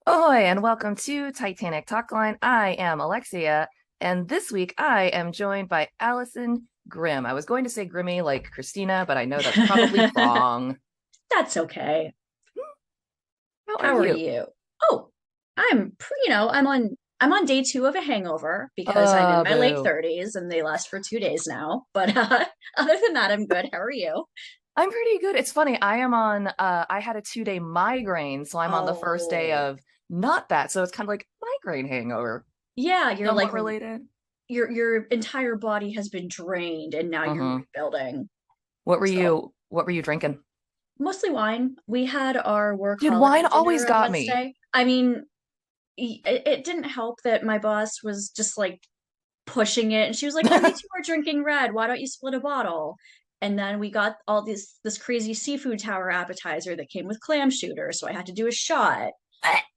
Ahoy, and welcome to Titanic Talkline. I am Alexia, and this week I am joined by Alyson Grimm. I was going to say Grimmy like Christina, but I know that's probably wrong. That's okay. How are How are you? you? Oh, I'm on day two of a hangover because I'm in my late Boo. 30s and they last for 2 days now. But other than that, I'm good. How are you? I'm pretty good. It's funny. I had a 2-day migraine, so I'm on the first day Oh, of not that. So it's kind of like migraine hangover, yeah, you're like somewhat related. your entire body has been drained and now you're hmm rebuilding. What were So you drinking? mostly wine. We had our work Dude, wine holiday always dinner on got me. Wednesday. I mean, it didn't help that my boss was just like pushing it and she was like, oh, you two are drinking red, why don't you split a bottle? And then we got all this crazy seafood tower appetizer that came with clam shooter, so I had to do a shot,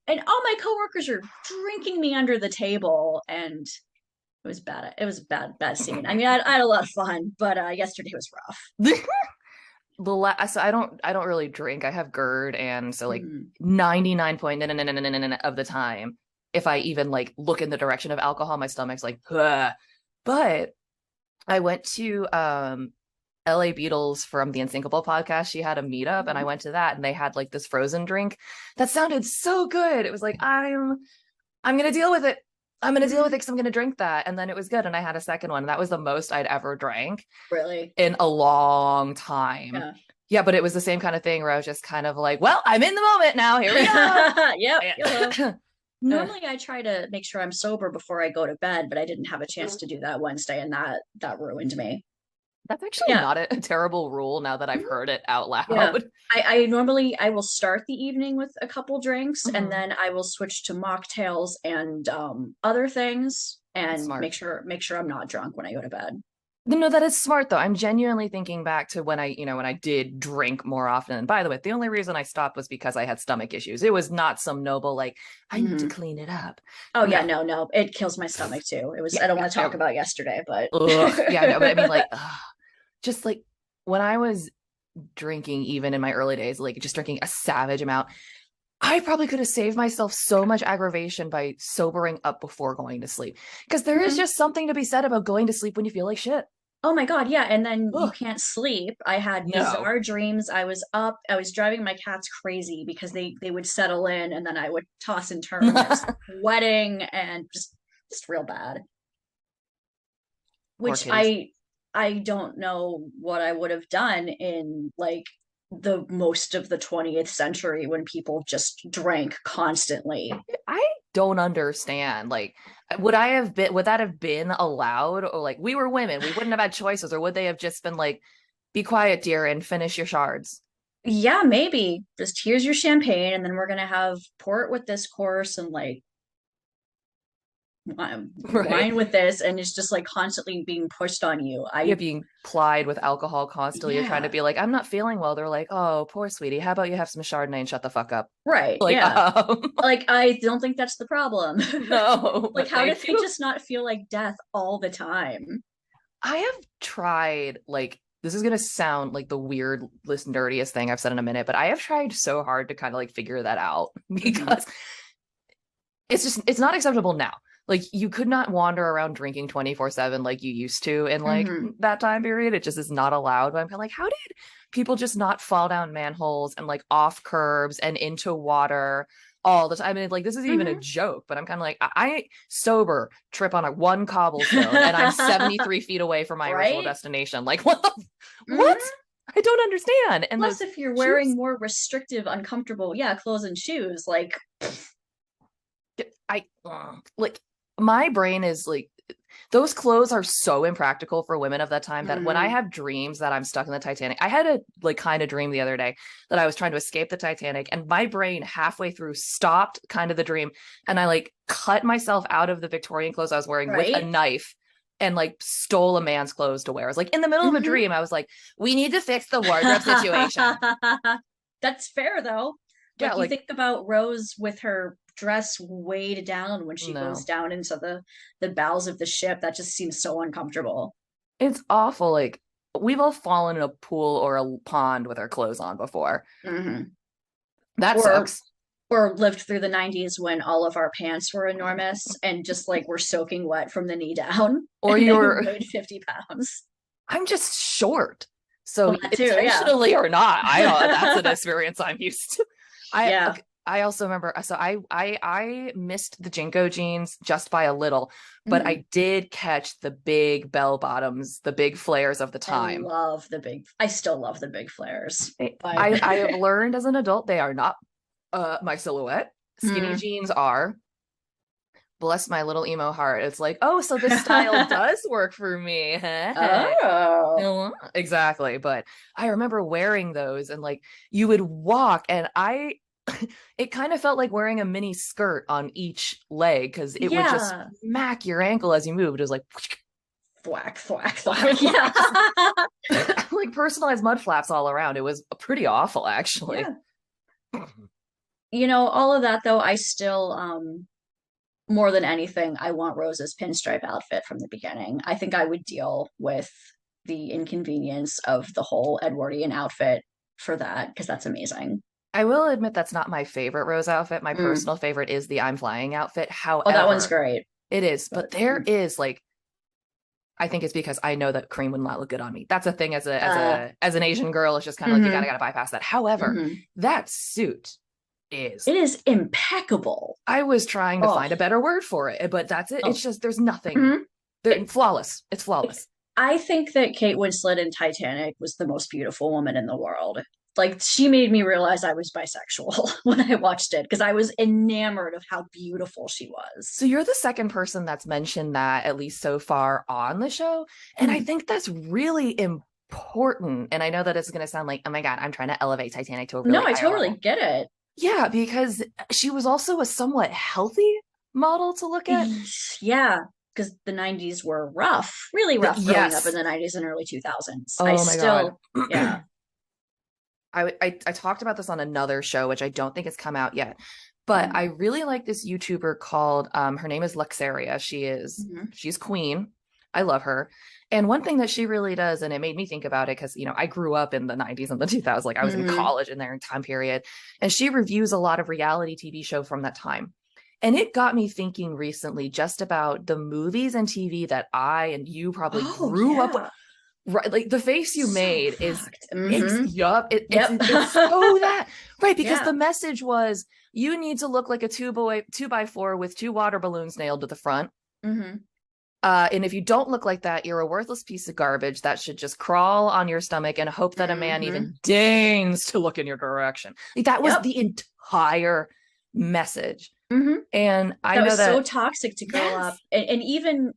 and all my coworkers are drinking me under the table, and it was bad. It was a bad scene. I mean, I had a lot of fun, but yesterday was rough. So I don't really drink. I have GERD, and so like Mm. 99 point of the time, if I even like look in the direction of alcohol, my stomach's like, "Ugh." But I went to LA Beatles from the Unsinkable podcast. She had a meetup and I Mm. went to that and they had like this frozen drink that sounded so good. It was like, I'm gonna deal with it. I'm gonna deal with it Mm. because I'm gonna drink that. And then it was good. And I had a second one. And that was the most I'd ever drank Really? in a long time. Yeah. Yeah, but it was the same kind of thing where I was just kind of like, well, I'm in the moment now. Here we go. Yep, YOLO. Uh, Normally I try to make sure I'm sober before I go to bed, but I didn't have a chance to do that Wednesday, and that ruined me. that's But actually yeah. not a terrible rule now that I've Mhm. heard it out Yeah. loud. I normally I will start the evening with a couple drinks and Mhm. then I will switch to mocktails and other things That's and smart. make sure I'm not drunk when I go to bed. No, that is smart though. I'm genuinely thinking back to when I did drink more often. And by the way, the only reason I stopped was because I had stomach issues. It was not some noble like I need to Hmm. clean it up. Oh No. yeah, no, it kills my stomach too. It was Yeah, I don't yeah, want to yeah. talk about yesterday, but Ugh. Yeah, no, but I mean like just like when I was drinking even in my early days, like just drinking a savage amount, I probably could have saved myself so much aggravation by sobering up before going to sleep. Because there is Mhm. just something to be said about going to sleep when you feel like shit. Oh my God, yeah. And then you Ugh, can't sleep. I had no. bizarre dreams. I was up, I was driving my cats crazy because they would settle in and then I would toss and turn. I was sweating and just real bad. Poor Which kitties. I don't know what I would have done in like the most of the 20th century when people just drank constantly. I don't understand. Like, would that have been allowed? Or like, we were women, we wouldn't have had choices, or would they have just been like, be quiet, dear, and finish your shards? Yeah, maybe. Just here's your champagne, and then we're gonna have pour it with this course and like Right? wine with this, and it's just like constantly being pushed on you. You're I being plied with alcohol constantly. You're trying to Yeah, be like, I'm not feeling well. They're like, oh, poor sweetie. How about you have some Chardonnay and shut the fuck up? right, Like, yeah. Like I don't think that's the problem. no, Like but how did thank they you. just not feel like death all the time? I have tried, like, this is gonna sound like the weirdest, nerdiest thing I've said in a minute, but I have tried so hard to kind of like figure that out Mhm. because it's not acceptable now. Like you could not wander around drinking 24/7 like you used to in like Mhm. that time period. It just is not allowed. But I'm kind of like, how did people just not fall down manholes and like off curbs and into water all the time? I mean, like this isn't even a Mhm. joke, but I'm kind of like, I sober trip on a one cobblestone and I'm 73 feet away from my original Right? destination. Like what? Mhm. I don't understand. And Plus, those if you're wearing shoes, more restrictive, uncomfortable, yeah, clothes and shoes, like, I like my brain is like those clothes are so impractical for women of that time that when I mhm. have dreams that I'm stuck in the Titanic, I had a like kind of dream the other day that I was trying to escape the Titanic and my brain halfway through stopped kind of the dream and I like cut myself out of the Victorian clothes I was wearing with a Right? knife and like stole a man's clothes to wear. I was like in the middle of a Hmm. dream, I was like, we need to fix the wardrobe situation. That's fair though. Yeah, Like you like think about Rose with her dress weighed down when she goes no. down into the bowels of the ship. That just seems so uncomfortable. It's awful. Like we've all fallen in a pool or a pond with our clothes on before. Hmm. That Or sucks. or lived through the 90s when all of our pants were enormous and just like were soaking wet from the knee down Or and they you're weighed 50 pounds. I'm just short. So Well, that too, yeah. intentionally or not, I don't that's an experience I'm used to. I Yeah. okay, I also remember so I missed the Jinko jeans just by a little, but Mhm. I did catch the big bell bottoms, the big flares of the time. I still love the big flares, I but I have learned as an adult they are not my silhouette. Skinny mm. jeans are. Bless my little emo heart. It's like, oh, so this style does work for me. Oh. Exactly. But I remember wearing those and like you would walk and it kind of felt like wearing a mini skirt on each leg because it would just Yeah. smack your ankle as you moved. It was like, Thwack, thwack, thwack. Yeah. just like personalized mud flaps all around. It was pretty awful, actually. Yeah. All of that though, I still more than anything, I want Rose's pinstripe outfit from the beginning. I think I would deal with the inconvenience of the whole Edwardian outfit for that because that's amazing. I will admit that's not my favorite Rose outfit. My Mm. personal favorite is the I'm Flying outfit. Oh, that one's However, great. it is, but But there is like I think it's because I know that cream would not look good on me. That's a thing as an Asian girl. It's just kind of like you mm-hmm, gotta bypass that. However, mm-hmm. that suit is. It is impeccable. I was trying to Oh, find a better word for it, but that's it. It's oh. just there's nothing. Mhm. They're It, flawless. It's flawless. I think that Kate Winslet in Titanic was the most beautiful woman in the world. Like she made me realize I was bisexual when I watched it because I was enamored of how beautiful she So was. you're the second person that's mentioned that at least so far on the show, and I Mm. think that's really important. And I know that it's going to sound like, oh my God, I'm trying to elevate Titanic to a No, really I higher totally level. get it. Yeah, because she was also a somewhat healthy model to look at. Yeah, because the 90s were rough, really rough growing up in Yes. the 90s and early 2000s. I Oh my God. still, yeah. I talked about this on another show, which I don't think has come out yet. But I really like this YouTuber called her name is Luxaria. Mm-hmm. She's queen. I love her. And one thing that she really does, and it made me think about it because I grew up in the 90s and the 2000s, like I was in Mm-hmm. college in their time period. And she reviews a lot of reality TV show from that time. And it got me thinking recently just about the movies and TV that I and you probably Oh, grew up with. yeah. Right, like the face you So made is fucked. Mm-hmm. yup. Yep. It's so that right because Yeah. the message was you need to look like a two by four with two water balloons nailed to the front. Mm-hmm. And if you don't look like that, you're a worthless piece of garbage that should just crawl on your stomach and hope that a man Mm-hmm. even deigns to look in your direction. Like, that was Yep. the entire message. Mm-hmm. And I That know was so that toxic to grow up. yes. And even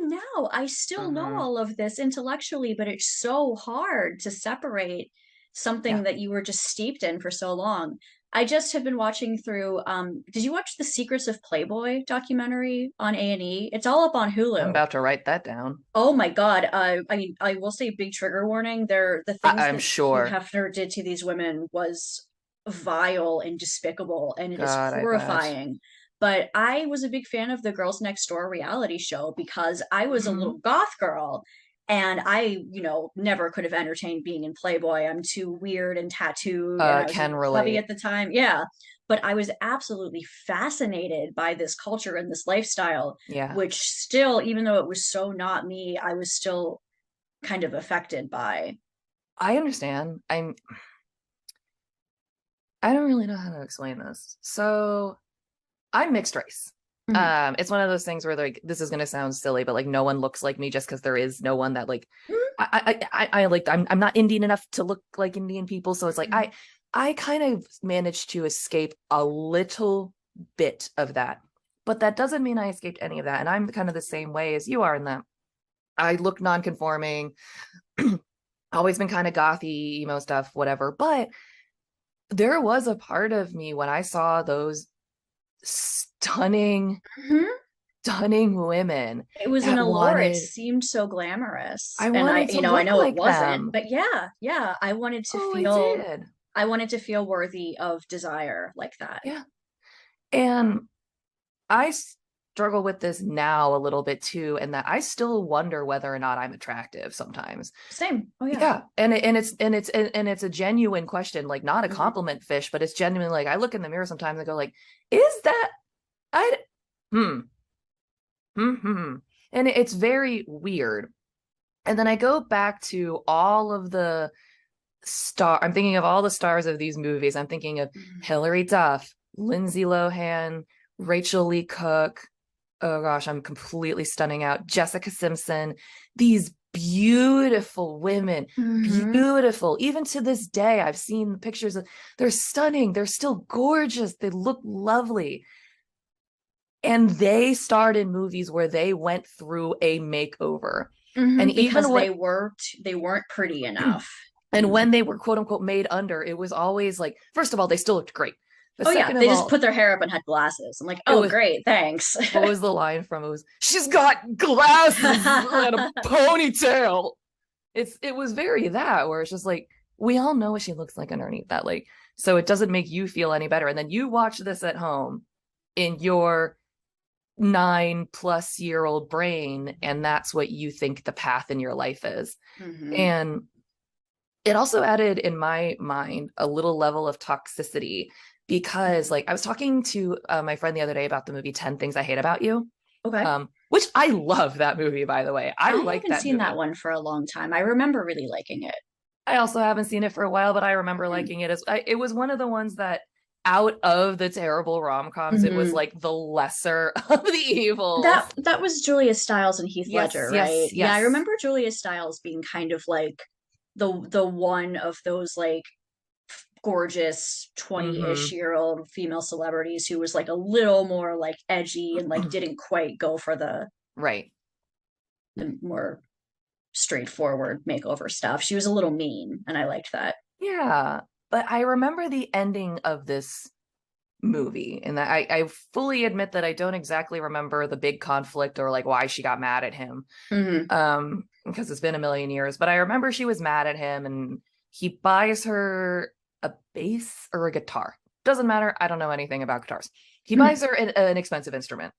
now, I still know Hmm. all of this intellectually, but it's so hard to separate Yeah. something that you were just steeped in for so long. I just have been watching through did you watch the Secrets of Playboy documentary on A&E? It's all up on I'm Hulu. about to write that down. Oh my God. I mean, I will say big trigger warning. The things I'm that Hugh sure. Hefner did to these women was vile and despicable, and it is God, I bet. horrifying. But I was a big fan of the Girls Next Door reality show because I was a Hmm. little goth girl and I never could have entertained being in Playboy. I'm too weird and tattooed, and I was a Can little clubby relate. at the time. Yeah. But I was absolutely fascinated by this culture and this lifestyle Yeah. which still, even though it was so not me, I was still kind of affected by. I understand. I don't really know how to explain this. So I'm mixed race. Mhm. It's one of those things where like this is gonna sound silly, but like no one looks like me just because there is no one that like I like I'm not Indian enough to look like Indian people. So it's like Mhm. I kind of managed to escape a little bit of that. But that doesn't mean I escaped any of that. And I'm kind of the same way as you are in that I look non-conforming, always been kind of gothy, emo stuff, whatever. But there was a part of me when I saw those stunning, Mhm. stunning women It was an that allure. It wanted, seemed so glamorous. I And wanted to I look know it like wasn't, them. but yeah, yeah, Oh, I did. I wanted to feel worthy of desire like that. Yeah. And I struggle with this now a little bit too, and that I still wonder whether or not I'm attractive sometimes. Same. Oh yeah. Yeah, and it's a genuine question, like not a Mm-hmm. compliment fish, but it's genuine. Like I look in the mirror sometimes and go like, is that I hmm hmm, and it's very weird. And then I go back to all of the I'm thinking of all the stars of these movies. I'm thinking of Hilary Duff, Lindsay Lohan, Rachel Lee Cook. Oh gosh, I'm completely stunning out. Jessica Simpson. These beautiful women, Mm-hmm. beautiful. Even to this day, I've seen pictures of, they're stunning. They're still gorgeous. They look lovely. And they starred in movies where they went through a makeover. And even Because what they weren't pretty enough. and when they were quote unquote made under, it was always like, first of all, they still looked great. But Oh yeah, second of they just all, put their hair up and had glasses. I'm like, it oh was, great, thanks. what was the line from? It was, she's got glasses and a ponytail. It was very that, where it's just like, we all know what she looks like underneath that. Like, so it doesn't make you feel any better. And then you watch this at home in your 9+ year old brain, and that's what you think the path in your life is. Mm-hmm. And it also added in my mind a little level of toxicity because like I was talking to my friend the other day about the movie 10 Things I Hate About You, Okay. which I love that movie, by the way. I I like haven't that seen that movie. one for a long time. I remember really liking it. I also haven't seen it for a while, but I remember liking it. It was one of the ones that out of the terrible rom-coms, it was Mm-hmm. like the lesser of the evils. That was Julia Stiles and Heath Yes, Ledger, right? yes, Yeah, I yes. remember Julia Stiles being kind of like the one of those like gorgeous 20-ish Mm-hmm. year old female celebrities who was like a little more like edgy and like didn't quite go for Right. the more straightforward makeover stuff. She was a little mean and I liked that. Yeah. But I remember the ending of this movie, and that I fully admit that I don't exactly remember the big conflict or like why she got mad at him. Mm-hmm. Because it's been a million years, but I remember she was mad at him and he buys her a bass or a guitar. Doesn't matter. I don't know anything about guitars. He Mm-hmm. buys her an expensive instrument.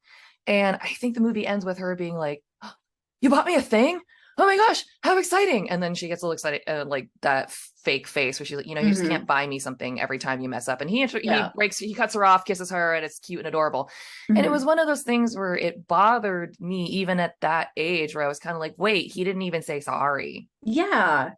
And I think the movie ends with her being like, "Oh, you bought me a thing? Oh my gosh, how exciting." And then she gets a little excited, like that fake face where she's like, you just Mm-hmm. can't buy me something every time you mess up. And Yeah. he cuts her off, kisses her, and it's cute and adorable. And it was Mm-hmm. one of those things where it bothered me even at that age, where I was kind of like, wait, he didn't even say sorry. Yeah.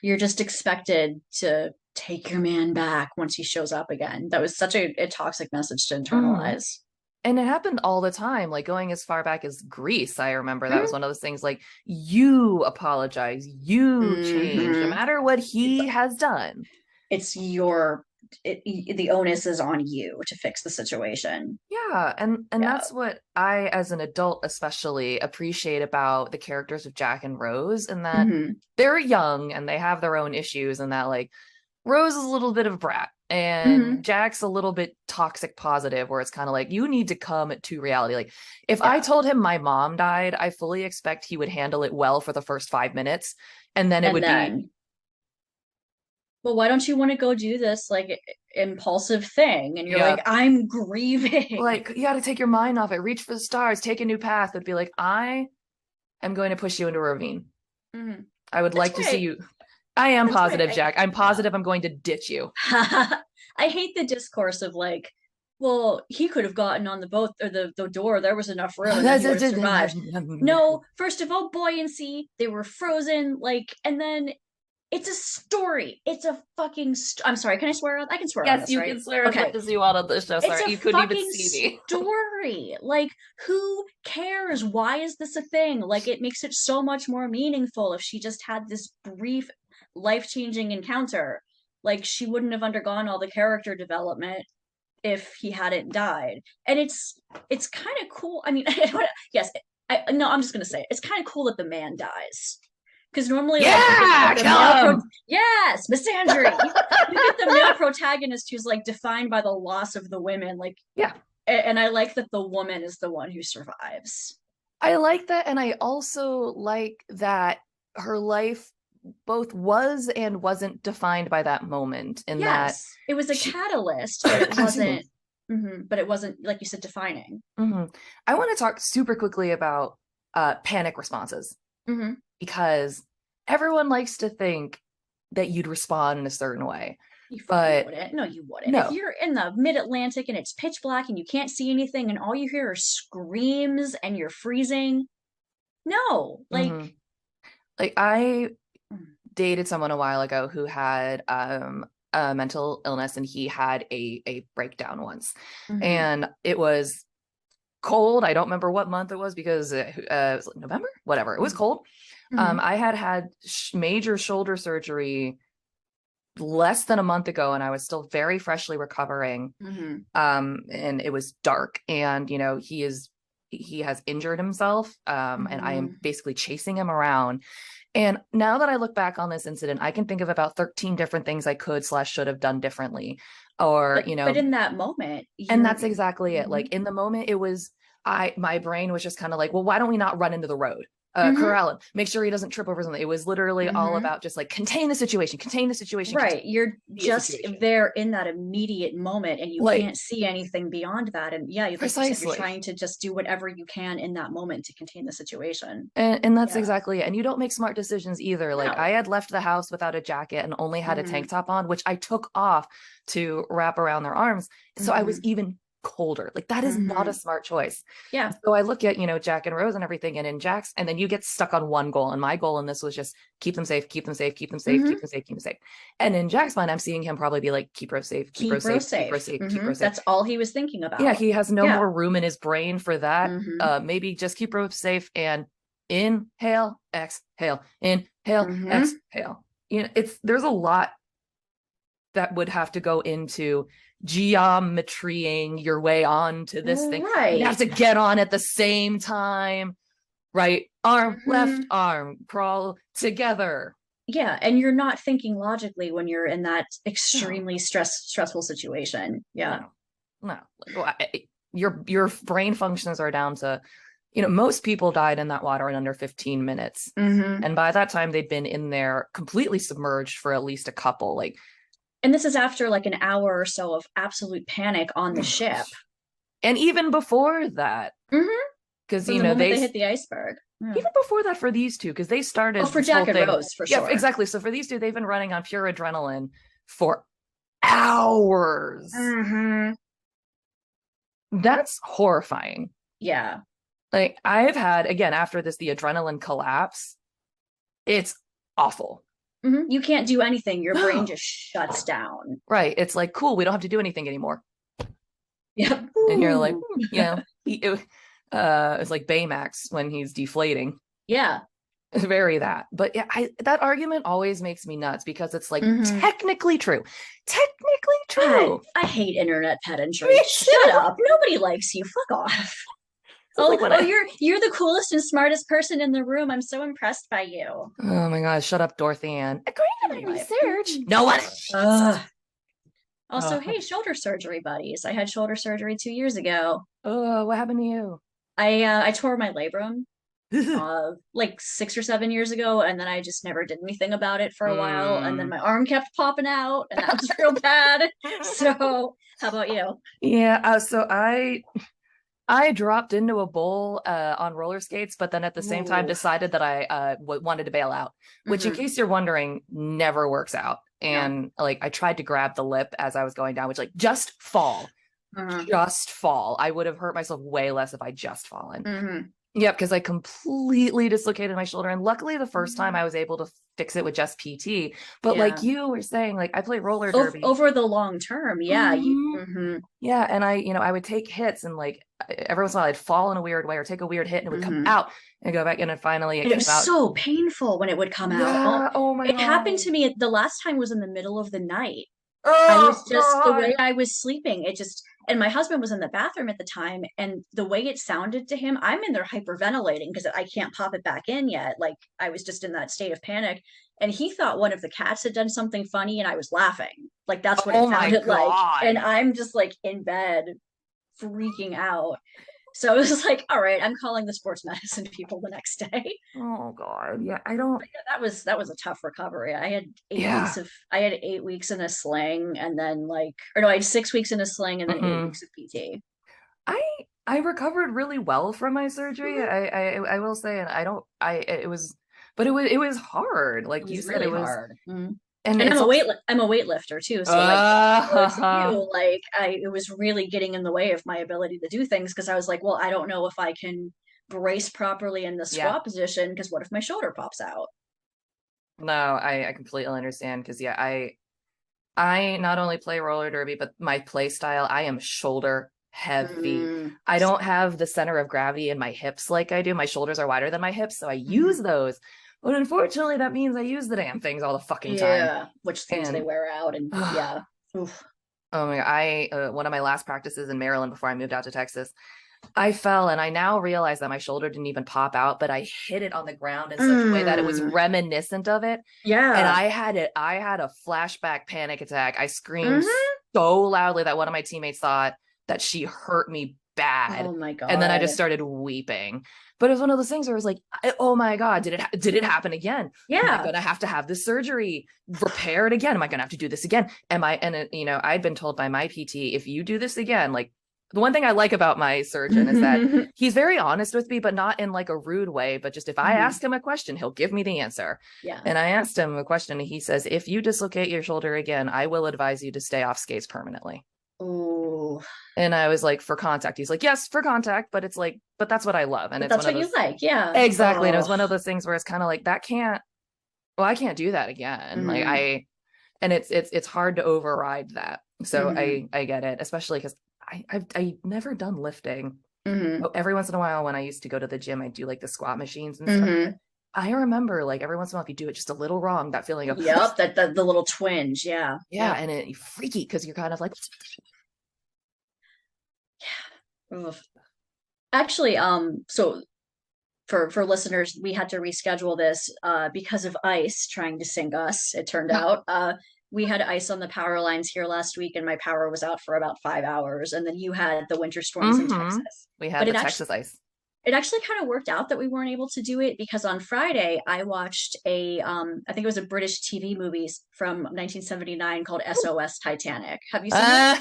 You're just expected to take your man back once he shows up again. That was such a toxic message to Mm. internalize. And it happened all the time, like going as far back as Greece. I remember that was Mm-hmm. one of those things like, you apologize, you change, no Mm-hmm. matter what he has done. It's the onus is on you to fix the situation. Yeah, and Yeah. that's what I, as an adult especially, appreciate about the characters of Jack and Rose, in that Mm-hmm. they're young and they have their own issues, and that like Rose is a little bit of a brat Mm-hmm. and Jack's a little bit toxic positive, where it's kind of like you need to come to reality. Like if I Yeah. told him my mom died, I fully expect he would handle it well for the first 5 minutes, and then it And would be then, well, why don't you want to go do this like impulsive thing? And you're like, yeah, I'm grieving. like you got to take your mind off it, reach for the stars, take a new path. It'd be like, I am going to push you into a ravine. Mm-hmm. I would That's like to see right. you. I am That's positive, right. Jack. I'm Yeah. positive I'm going to ditch you. I hate the discourse of like, well, he could have gotten on the boat or the door. There was enough room, and then he would have survived. No, first of all, buoyancy. They were frozen, like, and then it's a story. It's a fucking. I'm sorry. Can I swear on? I can swear on Yes, this, you right? can swear as Okay. much as you want on this show. It's Sorry, a you couldn't even fucking see me. story. Like, who cares? Why is this a thing? Like, it makes it so much more meaningful if she just had this brief, life changing encounter. Like, she wouldn't have undergone all the character development if he hadn't died. And it's kind of cool. I mean, yes, no, I'm just gonna say it. It's kind of cool that the man dies. Because normally, like Yeah, the kill him. yes, misandry. You get the male protagonist who's like defined by the loss of the women, like, Yeah, and I like that the woman is the one who survives. I like that, and I also like that her life both was and wasn't defined by that moment. In that Yes, it was a she, catalyst, but it excuse wasn't. me. But it wasn't, like you said, defining. I want to talk super quickly about panic responses Hmm. because everyone likes to think that you'd respond in a certain way, You fucking but wouldn't. No, you wouldn't. If no. you're in the mid-Atlantic and it's pitch black and you can't see anything and all you hear are screams and you're freezing, no. Like, hmm Like I mm, dated someone a while ago who had a mental illness, and he had a breakdown once, mhm, and it was cold. I don't remember what month it was because it was like November, whatever. It was mhm, cold. mhm, I had major shoulder surgery less than a month ago, and I was still very freshly recovering. mhm, And it was dark, and he has injured himself, and I am mhm. basically chasing him around. And now that I look back on this incident, I can think of about 13 different things I could slash should have done differently. Or, But in that moment, and you're that's exactly it. Like mhm, in the moment, it was my brain was just kind of like, well, why don't we not run into the road? mhm, Corral him, make sure he doesn't trip over something. It was literally all mhm. about just like contain the situation, Right. You're the just situation. there in that immediate moment and you Like can't see anything beyond that. And yeah, like you said, you're precisely. trying to just do whatever you can in that moment to contain the situation. And that's Yeah. exactly it. And you don't make smart decisions either. Like I No. had left the house without a jacket and only had a tank Hmm. top on, which I took off to wrap around their arms. So I was Hmm. even colder. Like that is not a Hmm. smart choice. Yeah. So I look at, Jack and Rose and everything, and in Jack's, and then you get stuck on one goal. And my goal in this was just keep them safe, keep them safe, keep them safe, keep Hmm. them safe, keep them safe. And in Jack's mind, I'm seeing him probably be like, keep Rose safe, keep Keep Rose Rose safe, keep Rose safe. safe, keep Hmm. Rose safe. That's all he was thinking Yeah, about. he has no Yeah. more room in his brain for that. Hmm. Maybe just keep Rose safe and inhale, exhale, inhale, Hmm. exhale. There's a lot that would have to go into geometrying your way onto this thing. You have Right. to get on at the same time. Right arm, left Hmm. arm, crawl together. Yeah. And you're not thinking logically when you're in that No, extremely stressful situation. Yeah. no, no. Your brain functions are down to, most people died in that water in under 15 minutes. Hmm. And by that time, they'd been in there completely submerged for at least a couple. Like, And this is after like an hour or so of absolute panic on the ship. and even before that, Hmm. because, From the moment they hit the iceberg. Yeah. even before that for these two, because they Oh, started for this whole Jack and thing. Rose, for Yeah, sure. exactly. So for these two, they've been running on pure adrenaline for hours. Hmm. That's horrifying. Yeah. Like I've had, again, after this, the adrenaline collapse. It's awful. You can't do anything. Your brain No. just shuts down. Right. It's like, cool, we don't have to do anything anymore. Yep. And you're like, Ooh. it's like Baymax when he's deflating. Yeah. Very that. But yeah, that argument always makes me nuts because it's like Hmm. technically true. Technically I true. I hate internet Me pedantry. Shut too. up. Nobody likes you. Fuck off. It's like Oh, when oh, I you're the coolest and smartest person in the room. I'm so impressed by you. oh my god, shut up, Dorothy Ann. According to my Anyway. research. No one. Ugh. Also, Oh, hey, shoulder surgery buddies. I had shoulder surgery 2 years ago. oh, what happened to you? I tore my labrum like 6 or 7 years ago, and then I just never did anything about it for a while, and then Mm. my arm kept popping out, and that was real bad. So, how about you? Yeah, so I dropped into a bowl on roller skates, but then at the same time Ooh. decided that I wanted to bail out, which, in Hmm. case you're wondering, never works out. No. And like I tried to grab the lip as I was going down, which like Uh-huh. just fall. I would have hurt myself way less if I just fallen. Hmm. Yep, because I completely dislocated my shoulder. And luckily, the first time I was able to fix it with just PT. But like Yeah. you were saying, like I play roller Over, derby. over the long term, yeah. Mhm. Hmm. Yeah, and I would take hits, and like every once in a while I'd fall in a weird way or take a weird hit and it would come Hmm. out and go back in, and finally it And it came was out. so painful when it would come out. Oh, Yeah, oh my it happened God. to me the last time was in the middle of the night. I Oh was just the way God. I was sleeping. It just, and my husband was in the bathroom at the time, and the way it sounded to him, I'm in there hyperventilating because I can't pop it back in yet. Like I was just in that state of panic. And he thought one of the cats had done something funny, and I was laughing. Like that's what it Oh my sounded like. And God. I'm just like in bed, freaking out. So it was like, all right, I'm calling the sports medicine people the next day. Oh God. Yeah. I don't. But yeah, that was a tough recovery. I had eight Yeah. weeks of I had 8 weeks in a sling, and then like, or no, I had 6 weeks in a sling and then eight Mm-mm. weeks of PT. I I recovered really well from my surgery. Mhm. I will say, and I don't. I it was, but it was hard. It Like you was said, really it was, hard. Mhm. and And it's also. I'm a weightlifter too, so like similar to Uh, you, like I it was really getting in the way of my ability to do things because I was like, well, I don't know if I can brace properly in the yeah. squat position because what if my shoulder pops out? No, I completely understand because yeah, I not only play roller derby, but my play style, I am shoulder heavy. Mm, I don't have the center of gravity in my hips like I do. My shoulders are wider than my hips, so I use mhm. those. But unfortunately, that means I use the damn things all the fucking time. Yeah, which means they And wear out and oh yeah. Oof. my, I one of my last practices in Maryland before I moved out to Texas, I fell and I now realize that my shoulder didn't even pop out, but I hit it on the ground in such a way that it was Mm, reminiscent of it. And yeah. I had a flashback panic attack. I screamed Hmm. so loudly that one of my teammates thought that she hurt me bad. Oh my And then I God. just started weeping. But it was one of those things where I was like, oh my God, did it happen again? Am I Yeah. gonna have this surgery repaired again? Am I gonna have to do this again? Am I and it, I'd been told by my PT, if you do this again, like the one thing I like about my surgeon is that Hmm. he's very honest with me, but not in like a rude way. But just if I ask him a question, he'll give me the answer. Yeah. And I asked him a question, and he says, if you dislocate your shoulder again, I will advise you to stay off skates permanently. Oh, And I was like, for contact. He's like, yes, for contact, but it's like, but that's what I love. And but it's that's one of what you those like. Yeah. exactly. And it was Oh. one of those things where it's kind of like that can't, well, I can't do that again. Like Hmm. and it's hard to override that. So Hmm. I get it, especially because I've never done lifting. Hmm. Oh, every once in a while when I used to go to the gym, I do like the squat machines and stuff. But Hmm. I remember like every once in a while, if you do it just a little wrong, that feeling of Yep. That the little twinge. Yeah. yeah, Yep. and it freaky because you're kind of like Ugh. Actually, so for listeners, we had to reschedule this because of ice trying to sink us, it turned out. We had ice on the power lines here last week, and my power was out for about 5 hours. And then you had the winter storms in mm-hmm. Texas. We had But the Texas ice. it actually kind of worked out that we weren't able to do it because on Friday I watched a I think it was a British TV movie from 1979 called SOS Titanic. Have you seen Uh,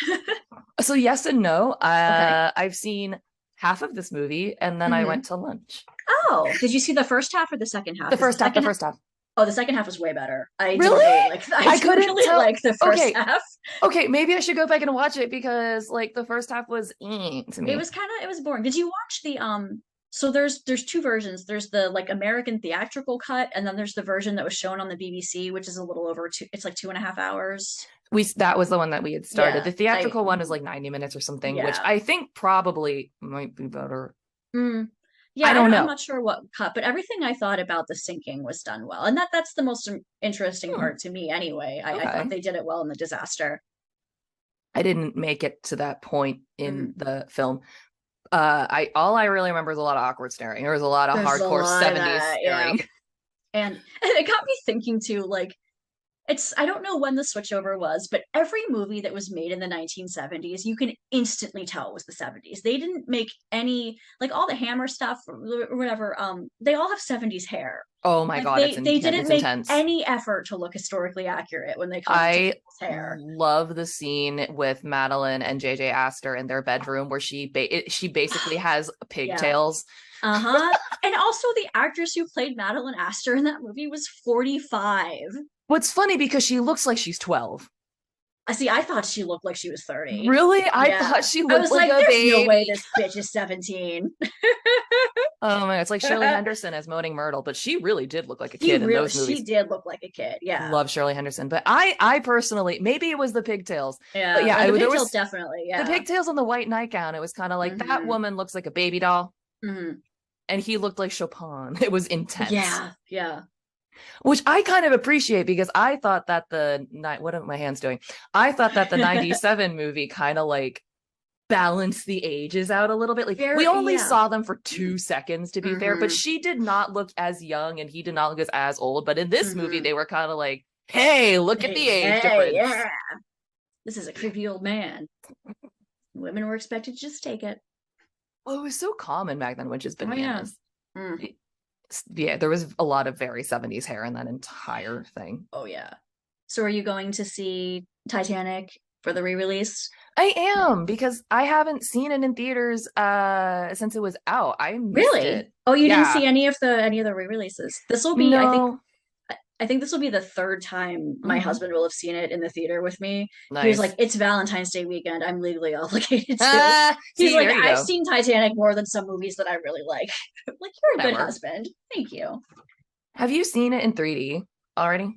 it? so yes and no. Okay. I've seen half of this movie and then I went Hmm. to lunch. Oh, did you see the first half or the second half? The Because the first half, the second first half. Oh, the second half was way better. I do Really? really like I I do couldn't really tell. like the first Okay, half. okay, maybe I should go back and watch it because like the first half was to It me. was kind of it was boring. Did you watch the so there's two versions. There's the like American theatrical cut, and then there's the version that was shown on the BBC, which is a little over two, it's like 2.5 hours. We that was the one that we had started. Yeah. The I theatrical one is like 90 minutes or something, which yeah. I think probably might be better. Mm. Yeah, I don't I'm know. not sure what cut, but everything I thought about the sinking was done well. And that's the most interesting Hmm, part to me anyway. I thought okay. they did it well in the disaster. I didn't make it to that point in Mhm. the film. I all I really remember is a lot of awkward staring. There was a lot of There's a hardcore lot of 70s that, yeah. staring. And it got me thinking too, like I don't know when the switchover was, but every movie that was made in the 1970s, you can instantly tell it was the 70s. They didn't make any like all the Hammer stuff or whatever. They all have 70s hair. Oh my Like God, they it's didn't make intense. any effort to look historically accurate when they come to I people's hair. love the scene with Madeline and JJ Astor in their bedroom where she basically has Yeah. pigtails. Uh-huh. And also the actress who played Madeline Astor in that movie was 45. What's funny because she looks like she's 12. I see, I thought she looked like she was 30. Really? I thought Yeah. she I looked was like like, a there's no way baby. this bitch is 17. Oh my, it's like Shirley Henderson as Moaning Myrtle, but she really did look like a She kid in really those she movies. did look like a kid. Yeah. Love Shirley Henderson, but I personally, maybe it was the pigtails, but Yeah. yeah, Or the there pigtails was definitely. the Yeah. pigtails on the white nightgown. It was kind of like that Hmm. woman looks like a baby doll, Hmm. and he looked like Chopin. It was intense, Yeah. Yeah. which I kind of appreciate because I thought that the night, what are my hands doing? I thought that the 97 movie kind of like balance the ages out a little bit. Like we Very only yeah. saw them for 2 seconds to be fair, but Hmm. she did not look as young and he did not look as old. But in this movie, Hmm. they were kind of like, hey, look at the Hey, age hey, difference. yeah. This is a creepy old man. Women were expected to just take it. Well, it was so common back then, which is Oh yeah. bananas. Mm. Yeah, there was a lot of very 70s hair in that entire thing. Oh yeah. So are you going to see Titanic for the re-release? I am, because I haven't seen it in theaters since it was out. I missed Really? it. Oh, you didn't Yeah. see any of the re-releases. This will be, I think, No. I think this will be the third time my Hmm. husband will have seen it in the theater with me. He was like, Nice. "It's Valentine's Day weekend. I'm legally obligated to." He's See, like, there you "I've go. seen Titanic more than some movies that I really like." I'm like, you're a That good works. husband. Thank you. Have you seen it in 3D already?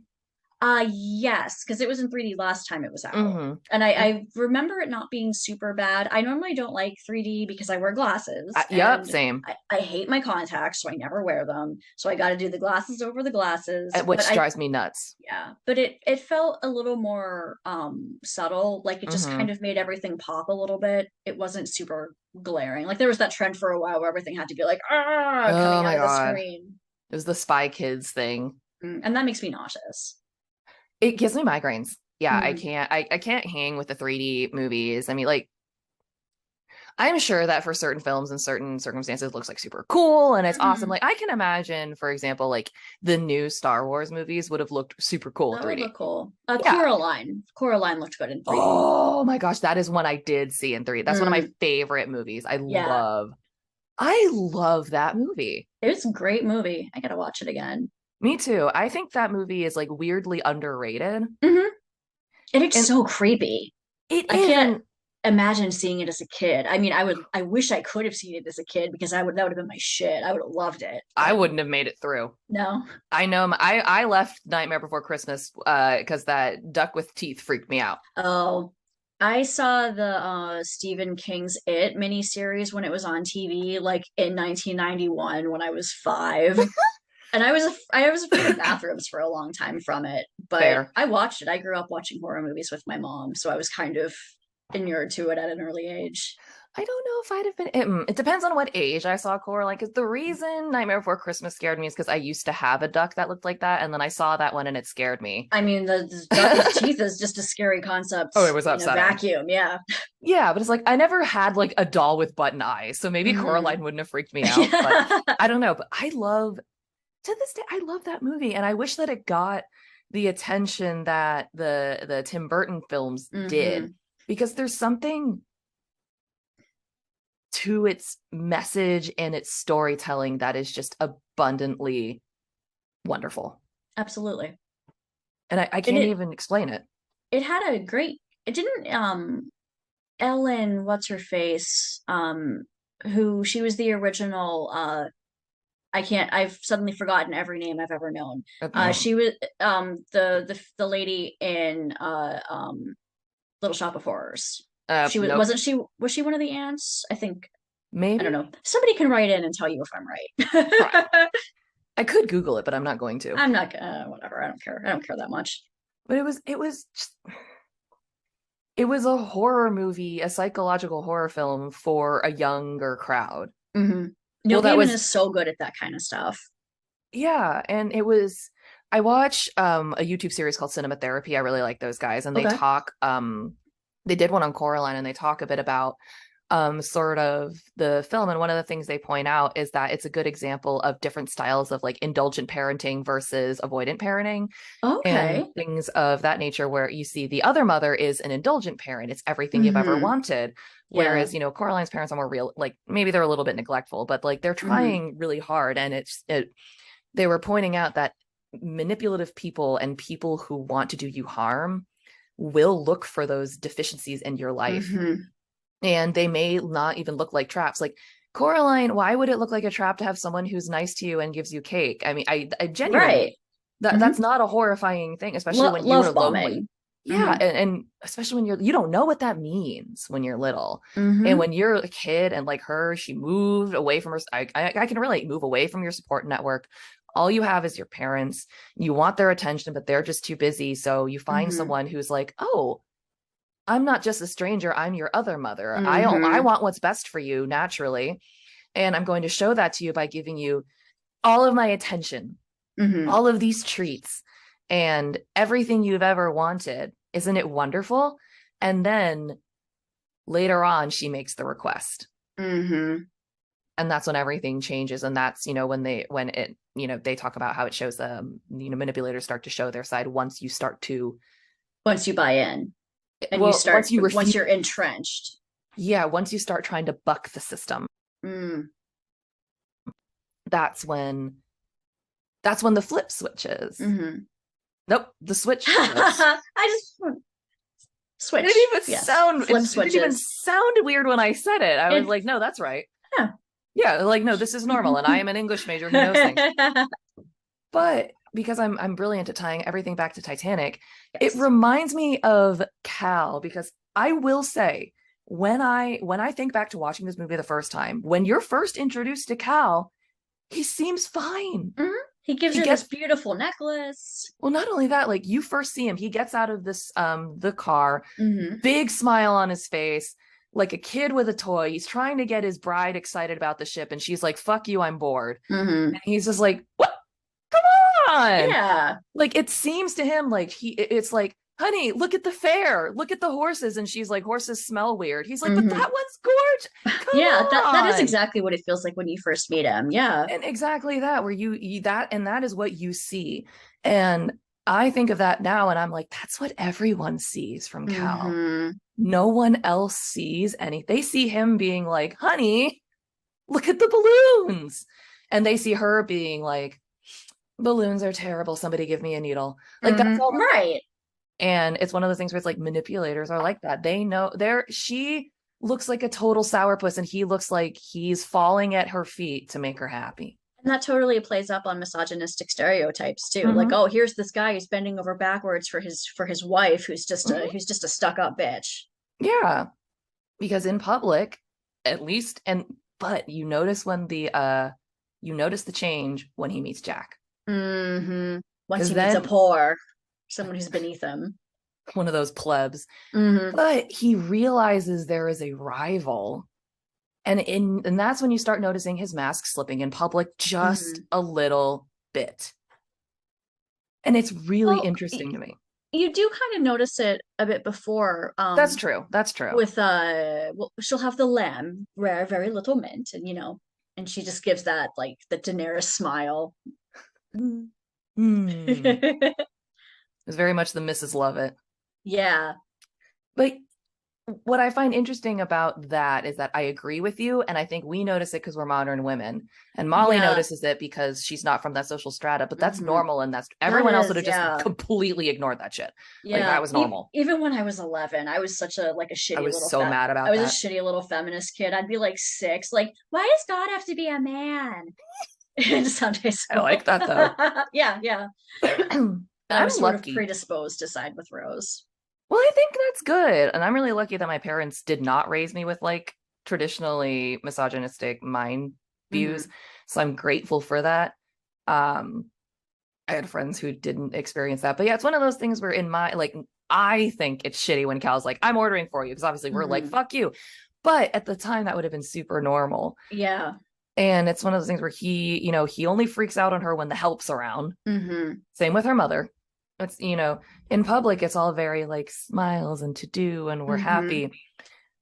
Yes, because it was in 3D last time it was out. Mm-hmm. And I remember it not being super bad. I normally don't like 3D because I wear glasses Yep, and same. I hate my contacts, so I never wear them. So I got to do the glasses over the glasses. But Which drives me nuts. yeah, but it felt a little more subtle. Like it just Mm-hmm. kind of made everything pop a little bit. It wasn't super glaring. Like there was that trend for a while where everything had to be like Oh coming my out of the God. screen. It was the Spy Kids thing. And that makes me nauseous. It gives me migraines. Yeah, I Mm. can't I can't hang with the 3D movies. I mean, like, I'm sure that for certain films and certain circumstances it looks like super cool and it's awesome. Mhm. Like I can imagine, for example, like the new Star Wars movies would have looked super cool in That would 3D. look cool. Yeah. Coraline. Coraline looked good in 3D. Oh my gosh, that is one I did see in 3D. That's one of my Mm, favorite movies. yeah, I love that movie. it's a great movie. I gotta watch it again. Me too. I think that movie is like weirdly underrated. Hmm. And it's And so creepy. it I is, can't and imagine seeing it as a kid. I mean, I wish I could have seen it as a kid because that would have been my shit. I would have loved it, I but wouldn't have made it through. no. I know I left Nightmare Before Christmas because that duck with teeth freaked me out. Oh, I saw the Stephen King's It miniseries when it was on TV, like in 1991 when I was 5. And I was afraid of bathrooms for a long time from it, but Fair. I watched it. I grew up watching horror movies with my mom, so I was kind of inured to it at an early age. I don't know if I'd have been. It depends on what age I saw Coraline. Because the reason Nightmare Before Christmas scared me is because I used to have a duck that looked like that, and then I saw that one and it scared me. I mean, the duck with teeth is just a scary concept Oh, it was in a upsetting. vacuum. Yeah. Yeah, but it's like I never had like a doll with button eyes, so maybe Hmm. Coraline wouldn't have freaked me out. But Yeah. I don't know. But to this day, I love that movie, and I wish that it got the attention that the Tim Burton films did, Hmm. because there's something to its message and its storytelling that is just abundantly wonderful. Absolutely. And I And can't even explain it. it had a great it didn't Ellen, what's her face? Who she was the original I can't. I've suddenly forgotten every name I've ever known. She was the lady in Little Shop of Horrors. She was Nope. wasn't she was she one of the ants? I think I don't Maybe. know. Somebody can write in and tell you if I'm right. I could Google it, but I'm not going to. I'm not whatever. I don't care. I don't care that much. But it was a horror movie, a psychological horror film for a younger crowd. Hmm. Neil Well, that Gaiman was, is so good at that kind of stuff. yeah, and it was, I watch a YouTube series called Cinema Therapy. I really like those guys, and Okay. they did one on Coraline, and they talk a bit about sort of the film, and one of the things they point out is that it's a good example of different styles of like indulgent parenting versus avoidant parenting and Okay. things of that nature, where you see the other mother is an indulgent parent. It's everything you've ever Hmm. wanted. Yeah. Whereas, Coraline's parents are more real, like maybe they're a little bit neglectful, but like they're Hmm. trying really hard. And they were pointing out that manipulative people and people who want to do you harm will look for those deficiencies in your life. Hmm. And they may not even look like traps. Like, Coraline, why would it look like a trap to have someone who's nice to you and gives you cake? I mean, I Right. genuinely, that's Hmm. not a horrifying thing, especially when you are Love lonely. bombing. Yeah, Hmm. and especially when you don't know what that means when you're little. And Hmm. when you're a kid and like her, she moved away from her. I can relate, move away from your support network. All you have is your parents. You want their attention, but they're just too busy. So you find Hmm. someone who's like, oh, I'm not just a stranger. I'm your other mother. I Hmm. want what's best for you naturally. And I'm going to show that to you by giving you all of my attention, Hmm. all of these treats, and everything you've ever wanted. Isn't it wonderful? And then later on, she makes the request. Hmm. And that's when everything changes. And that's, when they talk about how it shows manipulators start to show their side once you start to, Once you buy in and you well, start, once you're entrenched. yeah, once you start trying to buck the system, Mm. that's when the flip switches. Mm-hmm. Nope, the switch flips. I just switch. It didn't even Yes. sound Flip it didn't even switches. sound weird when I said it. I was like, no, that's right. Yeah. Yeah, like, no, this is normal. And I am an English major who knows things. But because I'm brilliant at tying everything back to Titanic, Yes. it reminds me of Cal, because I will say, when I think back to watching this movie the first time, when you're first introduced to Cal, he seems fine. Mm-hmm. He gives her this beautiful necklace. Well, not only that, like, you first see him, he gets out of this the car, Mm-hmm. big smile on his face, like a kid with a toy. He's trying to get his bride excited about the ship, and she's like, fuck you, I'm bored. Mm-hmm. And he's just like, what? Come on. Yeah. Like, it seems to him like it's like, honey, look at the fair, look at the horses. And she's like, horses smell weird. He's like, Mm-hmm. but that one's gorgeous. Come yeah, on. that is exactly what it feels like when you first meet him. Yeah. And exactly that, where that is what you see. And I think of that now, and I'm like, that's what everyone sees from Cal. Mm-hmm. No one else sees any. They see him being like, honey, look at the balloons. And they see her being like, balloons are terrible. Somebody give me a needle. Like, Mm-hmm. that's all right. And it's one of those things where it's like, manipulators are like that. They know she looks like a total sourpuss, and he looks like he's falling at her feet to make her happy. And that totally plays up on misogynistic stereotypes too. Mm-hmm. Like, oh, here's this guy who's bending over backwards for his wife, who's just mm-hmm. a stuck-up bitch. Yeah. Because in public, at least, but you notice the change when he meets Jack. Mm-hmm. Once he meets a poor, someone who's beneath him. One of those plebs. Mm-hmm. But he realizes there is a rival. And that's when you start noticing his mask slipping in public just mm-hmm. a little bit. And it's really interesting to me. You do kind of notice it a bit before. That's true. With well, she'll have the lamb, rare, very little mint, and she just gives that like the Daenerys smile. It was very much the Mrs. Lovett. Yeah. But what I find interesting about that is that I agree with you, and I think we notice it because we're modern women, and Molly notices it because she's not from that social strata, but that's normal, and that's everyone else would have just completely ignored that shit. Yeah, like, that was normal. Even when I was 11, I was such a shitty. I was little so mad about that. I was a shitty little feminist kid. I'd be like 6, like, why does God have to be a man? It just sounded so. I like that though. yeah. I was sort of predisposed to side with Rose. Well, I think that's good. And I'm really lucky that my parents did not raise me with like traditionally misogynistic mind views. Mm-hmm. So I'm grateful for that. I had friends who didn't experience that. But yeah, it's one of those things where I think it's shitty when Cal's like, I'm ordering for you. Because obviously we're like, fuck you. But at the time, that would have been super normal. Yeah. And it's one of those things where he only freaks out on her when the help's around. Mm-hmm. Same with her mother. It's, in public, it's all very like smiles and to do, and we're happy.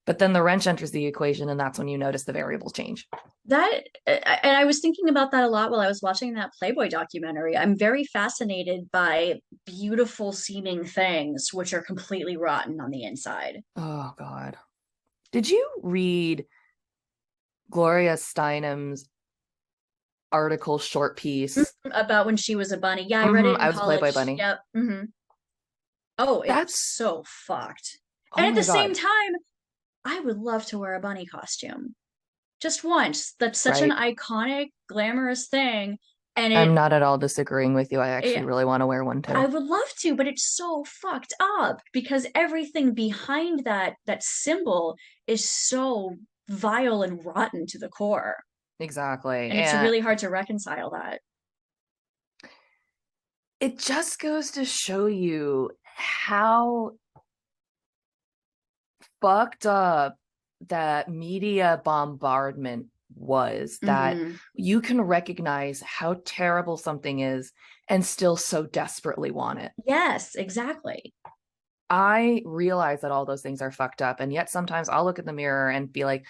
But then the wrench enters the equation, and that's when you notice the variables change. And I was thinking about that a lot while I was watching that Playboy documentary. I'm very fascinated by beautiful seeming things, which are completely rotten on the inside. Oh, God. Did you read Gloria Steinem's article short piece about when she was a bunny? Yeah, I read it. I was college. A Playboy bunny. Yep. Mm-hmm. Oh, that's so fucked. And at the same time, I would love to wear a bunny costume just once. That's such an iconic, glamorous thing. And I'm not at all disagreeing with you. I actually really want to wear one too. I would love to, but it's so fucked up because everything behind that symbol is so vile and rotten to the core. Exactly. And it's really hard to reconcile that. It just goes to show you how fucked up that media bombardment was, that you can recognize how terrible something is and still so desperately want it. Yes, exactly. I realize that all those things are fucked up, and yet sometimes I'll look in the mirror and be like,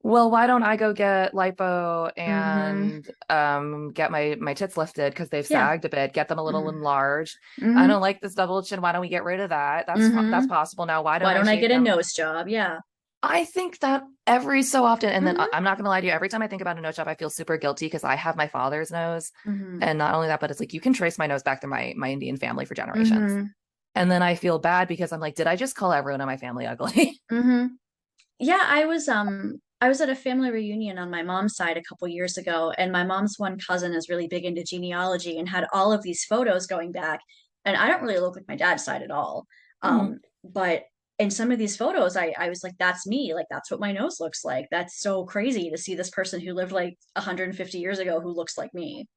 well, why don't I go get lipo Mm-hmm. and get my tits lifted because they've Yeah. sagged a bit, get them a little enlarged. I Mm-hmm. don't like this double chin. Why don't we get rid of that? That's Mm-hmm. possible now. Why Why don't I don't I shave get a them? nose job? Yeah. I think that every so often, and then Mm-hmm. I'm not gonna lie to you, every time I think about a nose job, I feel super guilty because I have my father's nose. Mm-hmm. And not only that, but it's like you can trace my nose back to my Indian family for generations. Mm-hmm. And then I feel bad because I'm like, did I just call everyone in my family ugly? Mm-hmm. Yeah, I was at a family reunion on my mom's side a couple years ago, and my mom's one cousin is really big into genealogy and had all of these photos going back. And I don't really look like my dad's side at all. Mhm. But in some of these photos, I was like, that's me. Like that's what my nose looks like. That's so crazy to see this person who lived like 150 years ago who looks like me.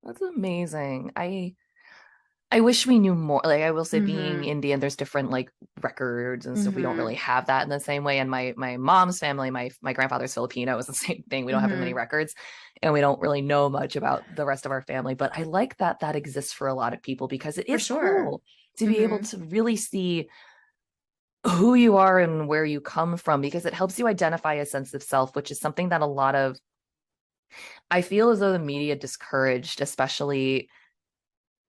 That's amazing. I wish we knew more. Like I will say being Mm-hmm. Indian, there's different like records and stuff. We don't Mm-hmm. really have that in the same way. And my mom's family, my grandfather's Filipino is the same thing. We don't have as many Mm-hmm. records and we don't really know much about the rest of our family. But I like that that exists for a lot of people because it For is sure. cool to be able Mm-hmm. to really see who you are and where you come from because it helps you identify a sense of self, which is something that a lot of I feel as though the media discouraged, especially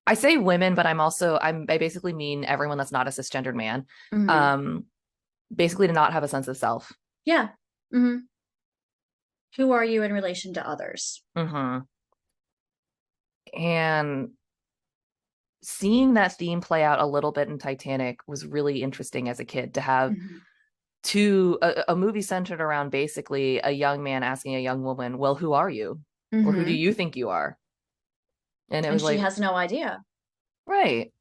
I say women, but I basically mean everyone that's not a cisgendered man. Mm-hmm. Um, basically to not have a sense of self. Yeah. Mm-hmm. Who are you in relation to others? Hmm. And seeing that theme play out a little bit in Titanic was really interesting as a kid to have Mm-hmm. a movie centered around basically a young man asking a young woman, well, who are you? Or who do Mm-hmm. you think you are? And it And was she like, has no idea. right.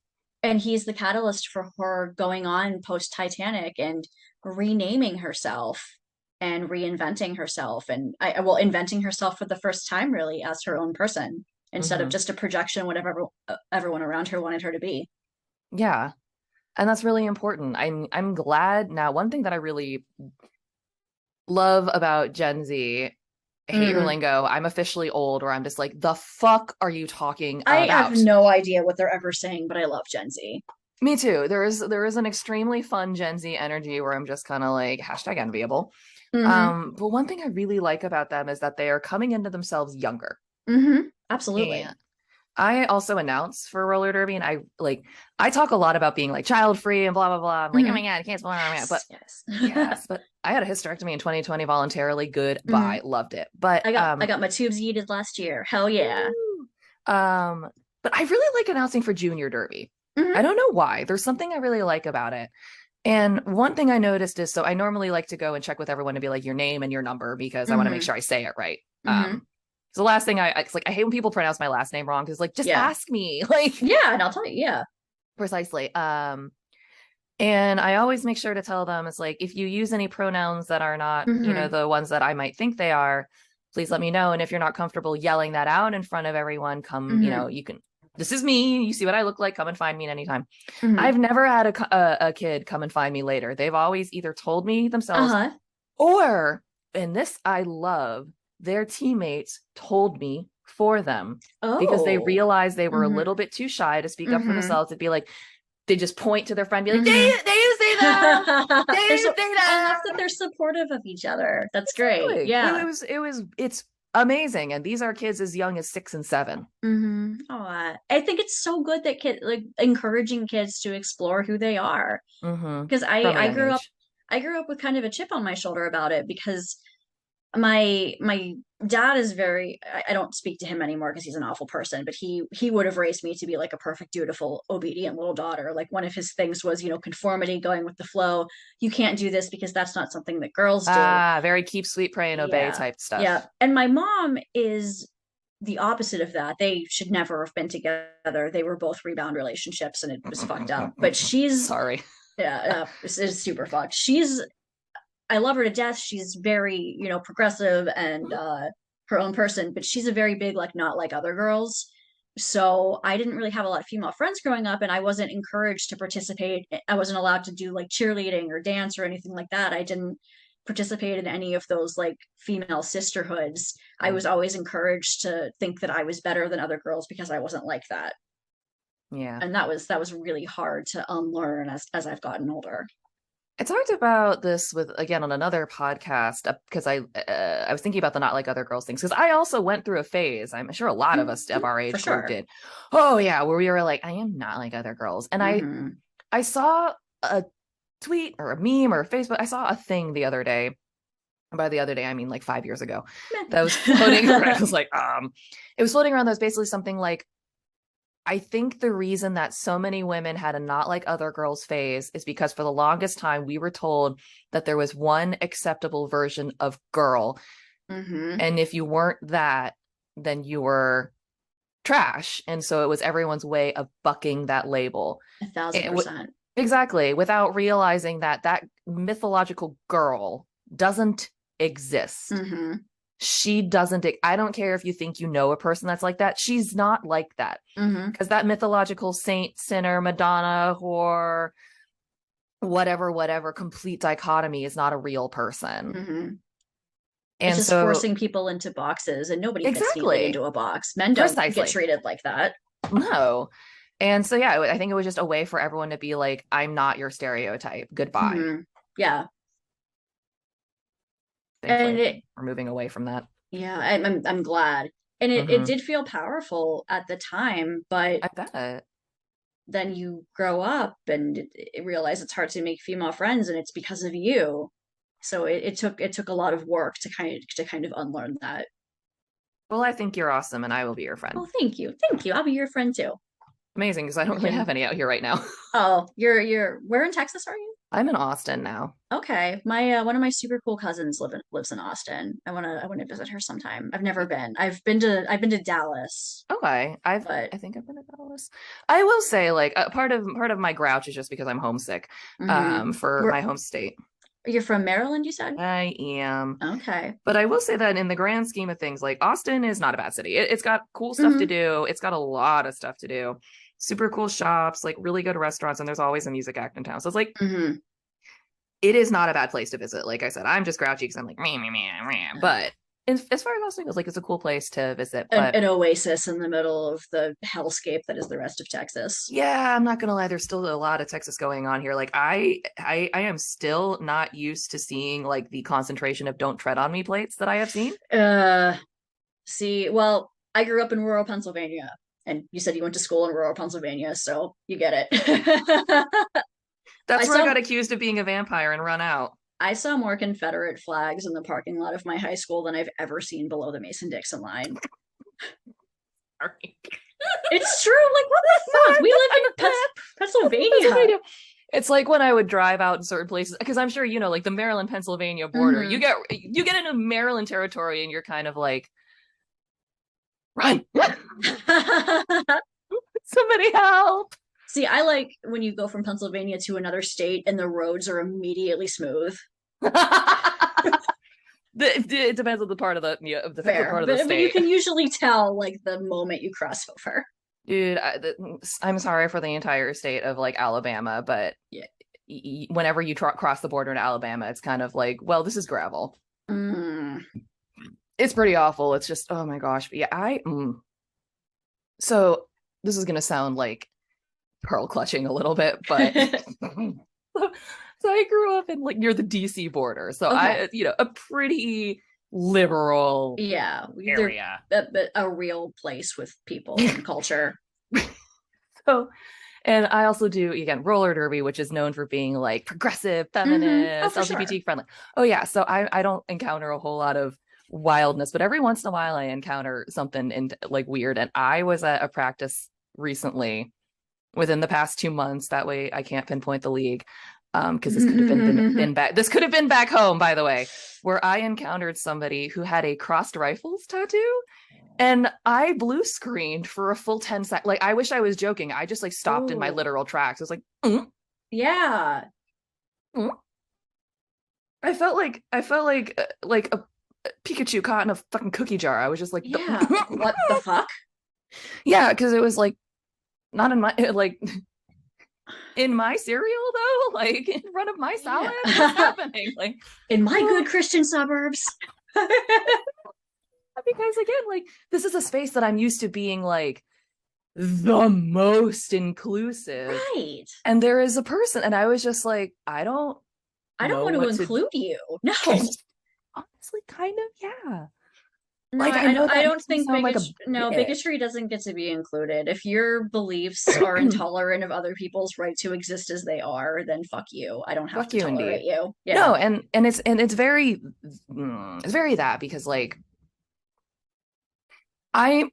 And he's the catalyst for her going on post Titanic and renaming herself and reinventing herself and well, inventing herself for the first time really as her own person instead of Hmm. just a projection whatever everyone around her wanted her to be. Yeah. And that's really important. I'm glad now. One thing that I really love about Gen Z, I hate your Mm. lingo. I'm officially old, or I'm just like, the fuck are you talking I have about? no idea what they're ever saying, but I love Gen Z. Me too. There is an extremely fun Gen Z energy where I'm just kind of like hashtag enviable. Mm-hmm. But one thing I really like about them is that they are coming into themselves younger. Mm-hmm. Absolutely. And I also announce for roller derby, and I talk a lot about being like child free and blah blah blah. I'm like, oh Mm-hmm. my god, I can't blah, blah, blah. But Yes, yes. yes, but I had a hysterectomy in 2020 voluntarily. Mm-hmm. Goodbye, loved it. But I got my tubes yeeted last year. Hell yeah. woo. um, but I really like announcing for junior derby. I Mm-hmm. don't know why. There's something I really like about it. And one thing I noticed is so I normally like to go and check with everyone to be like your name and your number because I want to make Mm-hmm. sure I say it right. Mm-hmm. So the last thing it's like I hate when people pronounce my last name wrong because like just Yeah. ask me like Yeah, and I'll tell you, yeah. precisely. And I always make sure to tell them it's like if you use any pronouns that are not, Mm-hmm. the ones that I might think they are, please let me know. And if you're not comfortable yelling that out in front of everyone, come, Mm-hmm. you can. This is me. You see what I look like. Come and find me at any time. Mm-hmm. I've never had a kid come and find me later. They've always either told me themselves Uh-huh. or, and this I love, their teammates told me for them because they Oh. realized they were a Mm-hmm. little bit too shy to speak up for Mm-hmm. themselves. It'd be like, they just point to their friend, be like, Mm-hmm. do you see them? Do They're you so see I love that them? they're supportive of each other. That's great. Exactly. Yeah. It's amazing. And these are kids as young as 6 and 7. Mm-hmm. Oh, I think it's so good that kid like encouraging kids to explore who they are. Mm-hmm. Because From a young age. I grew up with kind of a chip on my shoulder about it because my dad is very I don't speak to him anymore because he's an awful person, but he would have raised me to be like a perfect dutiful obedient little daughter. Like one of his things was conformity, going with the flow. You can't do this because that's not something that girls do. Ah, very keep sweet, pray and obey Yeah, type yeah. stuff. And my mom is the opposite of that. They should never have been together. They were both rebound relationships and it was fucked up, but she's Sorry. yeah, it's super fucked. She's I love her to death. She's very, progressive and her own person, but she's a very big, like, not like other girls. So I didn't really have a lot of female friends growing up, and I wasn't encouraged to participate. I wasn't allowed to do like cheerleading or dance or anything like that. I didn't participate in any of those like female sisterhoods. I was always encouraged to think that I was better than other girls because I wasn't like that. Yeah. And that was really hard to unlearn as I've gotten older. I talked about this with again on another podcast because I was thinking about the not like other girls things because I also went through a phase. I'm sure a lot of us of our For age group sure. did. Oh yeah, where we were like, I am not like other girls, and Hmm. I saw a tweet or a meme or Facebook. I saw a thing the other day. And by the other day, I mean like 5 years ago. That was floating around. I was like, it was floating around. That was basically something like I think the reason that so many women had a not like other girls phase is because for the longest time we were told that there was one acceptable version of girl. Hmm. And if you weren't that, then you were trash. And so it was everyone's way of bucking that label. A thousand It w- percent. exactly, without realizing that that mythological girl doesn't exist. Hmm. She doesn't, I don't care if you think you know a person that's like that. She's not like that Hmm. because that mythological saint, sinner, Madonna, whore, whatever, complete dichotomy is not a real person. Hmm. It's And just so, forcing people into boxes, and nobody fits neatly exactly, into a box. Men don't get precisely. treated like that. No. And so, yeah, I think it was just a way for everyone to be like, I'm not your stereotype. Goodbye. Hmm. Yeah. Thankfully, And I it, think we're moving away from that. yeah, I'm glad. And it Hmm. did feel powerful at the time, but I bet. then you grow up and realize it's hard to make female friends, and it's because of you. So it took a lot of work to kind of unlearn that. Well, I think you're awesome and I will be your friend. Oh, thank you. Thank you. I'll be your friend too. Amazing, because I don't We really have can. any out here right now. Oh, you're where in Texas are you? I'm in Austin now. Okay. My one of my super cool cousins lives in Austin. I want to visit her sometime. I've never been. I've been to Dallas, Okay, but I think I've been to Dallas. I will say, like, part of my grouch is just because I'm homesick, mhm. for Where my home state. you're from Maryland, you said? I am, Okay. but I will say that in the grand scheme of things, like Austin is not a bad city. It's got cool stuff to Hmm. do. It's got a lot of stuff to do. Super cool shops, like really good restaurants, and there's always a music act in town. So it's like Hmm. it is not a bad place to visit. Like I said, I'm just grouchy because I'm like meh, meh, meh, meh. But as far as Austin goes, like it's a cool place to visit. An, But an oasis in the middle of the hellscape that is the rest of Texas. yeah, I'm not gonna lie. There's still a lot of Texas going on here. Like I am still not used to seeing like the concentration of "Don't tread on me" plates that I have seen. Uh, See, well, I grew up in rural Pennsylvania, and you said you went to school in rural Pennsylvania, so you get it. I That's where I saw got accused of being a vampire and run out. I saw more Confederate flags in the parking lot of my high school than I've ever seen below the Mason-Dixon line. Sorry. It's true. Like, what the No, fuck? We live in I'm from Pennsylvania. Pennsylvania. It's like when I would drive out in certain places because I'm sure you know, like the Maryland Pennsylvania border. Hmm. You get into Maryland territory and you're kind of like, run, somebody help. See, I like when you go from Pennsylvania to another state and the roads are immediately smooth. It depends on the part of the Fair, part of the but you state. can usually tell like the moment you cross over. Dude, I'm sorry for the entire state of like Alabama, but Yeah. whenever you cross the border into Alabama, it's kind of like, well, this is gravel. Mm. It's pretty awful. It's just, oh my gosh. But yeah, so this is gonna sound like pearl clutching a little bit, but so I grew up in like near the DC border. So Okay. a pretty liberal Yeah, they're area. a real place with people and culture. So, and I also do again roller derby, which is known for being like progressive, Oh, feminist, for sure. LGBT friendly. Oh yeah, so I don't encounter a whole lot of wildness, but every once in a while I encounter something in like weird. And I was at a practice recently within the past 2 months. That way I can't pinpoint the league. Because this could have been back. This could have been back home, by the way, where I encountered somebody who had a crossed rifles tattoo, and I blue screened for a full 10 seconds. Like, I wish I was joking. I just like stopped in my Oh, literal tracks. I was like, yeah. mm. I felt like a Pikachu caught in a fucking cookie jar. I was just like, Yeah. What the fuck? yeah, because it was like not in my like in my cereal though, like in front of my salad. What's Yeah. happening? Like, In my oh, good Christian suburbs. because again, like this is a space that I'm used to being like the most inclusive. Right. And there is a person, and I was just like, I don't I don't know want to what to include you. No. honestly kind of, yeah. No, Like I know I that don't makes me think sound like a bitch. bigotry doesn't get to be included. If your beliefs are intolerant of other people's right to exist as they are, then fuck you. I don't have Fuck to you tolerate indeed. you. Yeah. No, and it's very it's very that because like I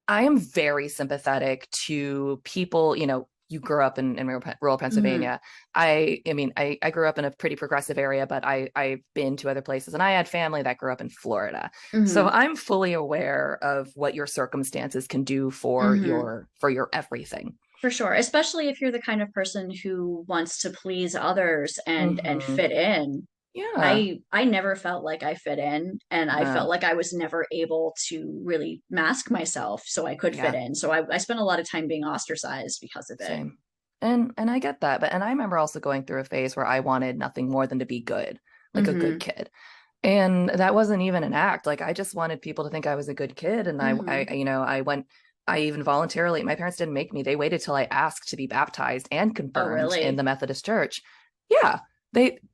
I am very sympathetic to people, you grew up in rural Hmm. Pennsylvania. I grew up in a pretty progressive area, but I've been to other places and I had family that grew up in Florida. So Hmm. I'm fully aware of what your circumstances can do for Hmm. your everything. For sure, especially if you're the kind of person who wants to please others and Hmm. fit in. Yeah. I never felt like I fit in, and I felt No. like I was never able to really mask myself so I could fit Yeah. in. So I spent a lot of time being ostracized because of it. Same. And I get that, but and I remember also going through a phase where I wanted nothing more than to be good, like a good Hmm. kid. And that wasn't even an act. Like I just wanted people to think I was a good kid. And Hmm. I even voluntarily, my parents didn't make me. They waited till I asked to be baptized and Oh, confirmed in really? the Methodist Church. Yeah.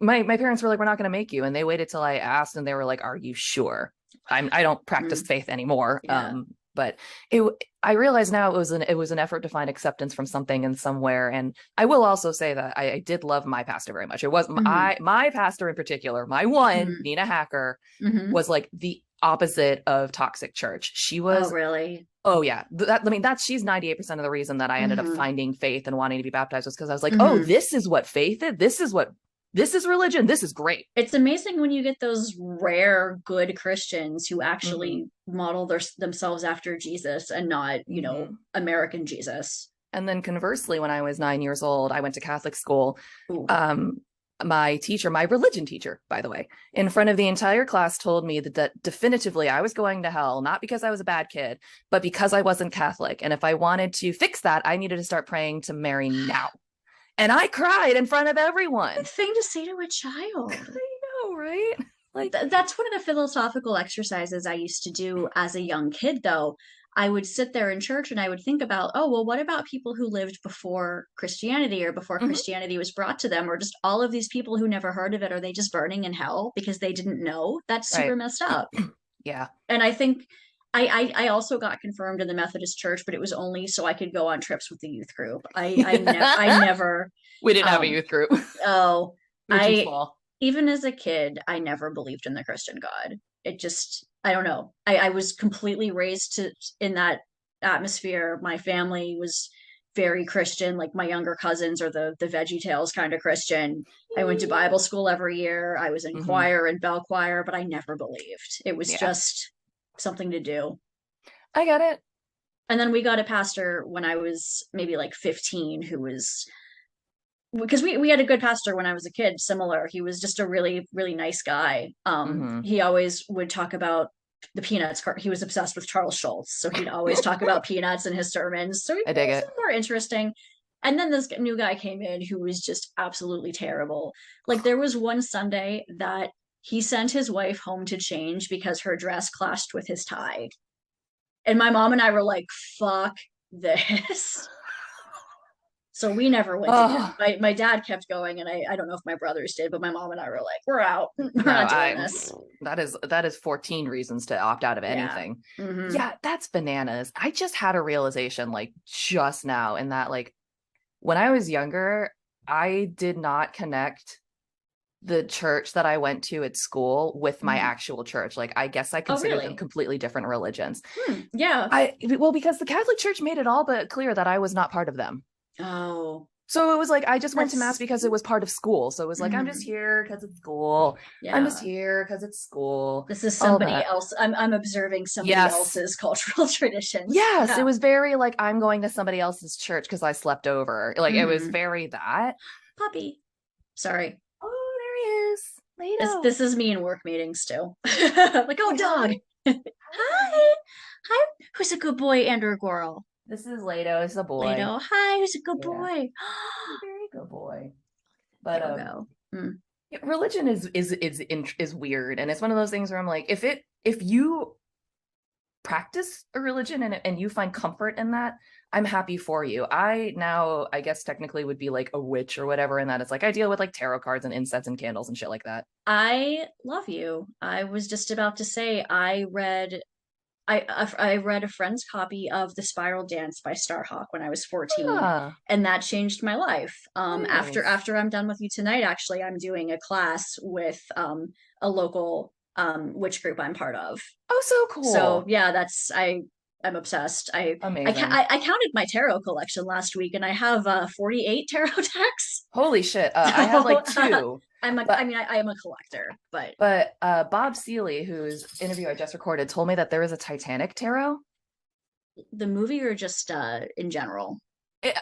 My parents were like, we're not going to make you. And they waited till I asked and they were like, are you sure? I don't practice Mm. faith anymore. Yeah. But it, I realize now it was an effort to find acceptance from something and somewhere. And I will also say that I did love my pastor very much. It was Hmm. my pastor in particular, my one, Hmm. Nina Hacker, Hmm. was like the opposite of toxic church. She Oh, was, really? oh yeah, she's 98% of the reason that I ended up Hmm. finding faith and wanting to be baptized was because I was like, oh, Hmm. this is what faith is. This is religion. This is great. It's amazing when you get those rare good Christians who Hmm. actually model themselves after Jesus and not, Hmm. American Jesus. And then conversely, when I was 9 years old, I went to Catholic school. Ooh. Um, my teacher, my religion teacher, by the way, in front of the entire class told me that definitively I was going to hell, not because I was a bad kid, but because I wasn't Catholic. And if I wanted to fix that, I needed to start praying to Mary now. And I cried in front of Good everyone. thing to say to a I child. know, right? Like, That's one of the philosophical exercises I used to do as a young kid, though. I would sit there in church and I would think about, oh, well, what about people who lived before Christianity or before mhm, Christianity was brought to them, or just all of these people who never heard of it? Are they just burning in hell because they didn't know? That's super right. messed up. Yeah. And I think I also got confirmed in the Methodist Church, but it was only so I could go on trips with the youth group. I never We didn't have a um youth group. oh We were too I small. even as a kid, I never believed in the Christian God. It just, I don't know. I was completely raised to in that atmosphere. My family was very Christian, like my younger cousins are the Veggie Tales kind of Christian. I went to Bible school every year. I was in Hmm. choir and bell choir, but I never believed. It was Yeah. just something to do. I get it. And then we got a pastor when I was maybe like 15 who was because we had a good pastor when I was a kid, similar. He was just a really, really nice guy. Hmm. He always would talk about the Peanuts. He was obsessed with Charles Schultz. So he'd always talk about Peanuts in his sermons. So he I dig was it. more interesting. And then this new guy came in who was just absolutely terrible. Like there was one Sunday that he sent his wife home to change because her dress clashed with his tie. And my mom and I were like, fuck this. So we never went again. Oh, My dad kept going, and I don't know if my brothers did, but my mom and I were like, we're out. We're no, not doing I this. that is 14 reasons to opt out of Yeah. anything. Hmm. Yeah, that's bananas. I just had a realization like just now in that like when I was younger, I did not connect the church that I went to at school with my Hmm. actual church. Like I guess I Oh, considered them really? completely different religions. Hmm. Yeah. Because the Catholic Church made it all but clear that I was not part of them. Oh, So it was like I just went to mass that's. because it was part of school. So it was like I'm just Hmm. here because it's school. I'm just Yeah. here because it's school. This is All somebody that. else. I'm observing somebody Yes. else's cultural traditions. Yes, it Yeah. was very like I'm going to somebody else's church because I slept over. Like it was Hmm. very that. Puppy. Sorry. Oh, there he is. Lado. This is me in work meetings too. Like, oh, Say dog. hi. Hi. Hi. Hi. Who's a good boy and or girl? This is Lado. It's a boy. Play-Doh. Hi, who's a good Yeah. boy? He's a very good boy. There But we go. Mm. yeah, religion is weird, and it's one of those things where I'm like, if you practice a religion and you find comfort in that, I'm happy for you. I now, I guess technically would be like a witch or whatever, and that it's like I deal with like tarot cards and incense and candles and shit like that. I love you. I was just about to say I read a friend's copy of The Spiral Dance by Starhawk when I was 14, Ah, and that changed my life. nice. After I'm done with you tonight, actually, I'm doing a class with a local witch group I'm part of. Oh, so So cool. yeah, I'm obsessed. Amazing. I counted my tarot collection last week, and I have 48 tarot decks. Holy shit. I have So like two, I but mean, I am a collector, but Bob Seeley, whose interview I just recorded, told me that there is a Titanic tarot. the movie or just in general,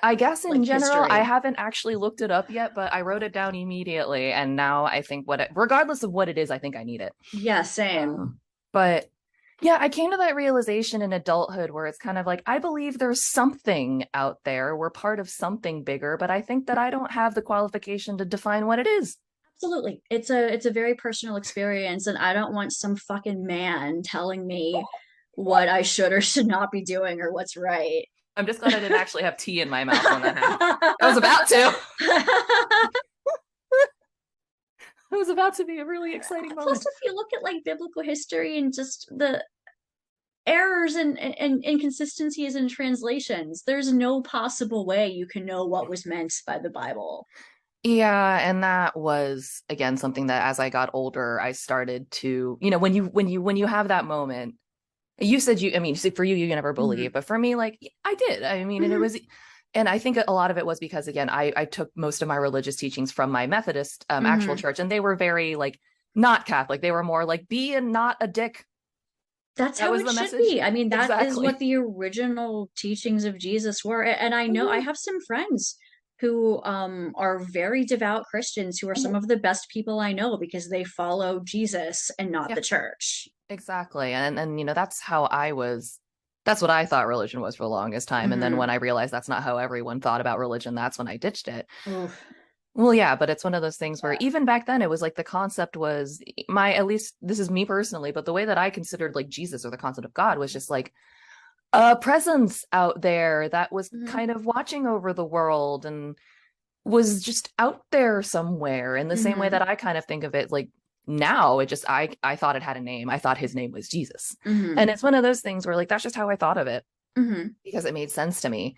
I guess in like general, I history. haven't actually looked it up yet, but I wrote it down immediately. And now I think regardless of what it is, I think I need it. Yeah, same. But yeah, I came to that realization in adulthood where it's kind of like, I believe there's something out there. We're part of something bigger, but I think that I don't have the qualification to define what it is. Absolutely. It's a very personal experience, and I don't want some fucking man telling me what I should or should not be doing or what's right. I'm just glad I didn't actually have tea in my mouth when that happened. I was about to. It was about to be a really exciting Plus, moment. if you look at like biblical history and just the errors and inconsistencies in translations, there's no possible way you can know what was meant by the Bible. Yeah, and that was again something that as I got older, I started to, when you have that moment, you said I mean, for you never Hmm. believe, but for me, like I did. I mean, and it Hmm. was, and I think a lot of it was because again, I took most of my religious teachings from my Methodist actual Hmm. church, and they were very like not Catholic. They were more like be and not a dick. That's That how was it the should message. be. I mean, that is what Exactly. the original teachings of Jesus were. And I know I Mhm. have some friends who are very devout Christians who are some of the best people I know because they follow Jesus and not Yeah, the church. exactly. And that's how I was. That's what I thought religion was for the longest time. And then Hmm. when I realized that's not how everyone thought about religion, that's when I ditched it. Oof. Well, yeah, but it's one of those things where even back then it was like the concept was at least this is me personally, but the way that I considered like Jesus or the concept of God was just like a presence out there that was Hmm. kind of watching over the world and was just out there somewhere in the same way Hmm. that I kind of think of it like now it just I thought it had a name. I thought his name was Jesus. Hmm. And it's one of those things where like that's just how I thought of it Hmm. because it made sense to me.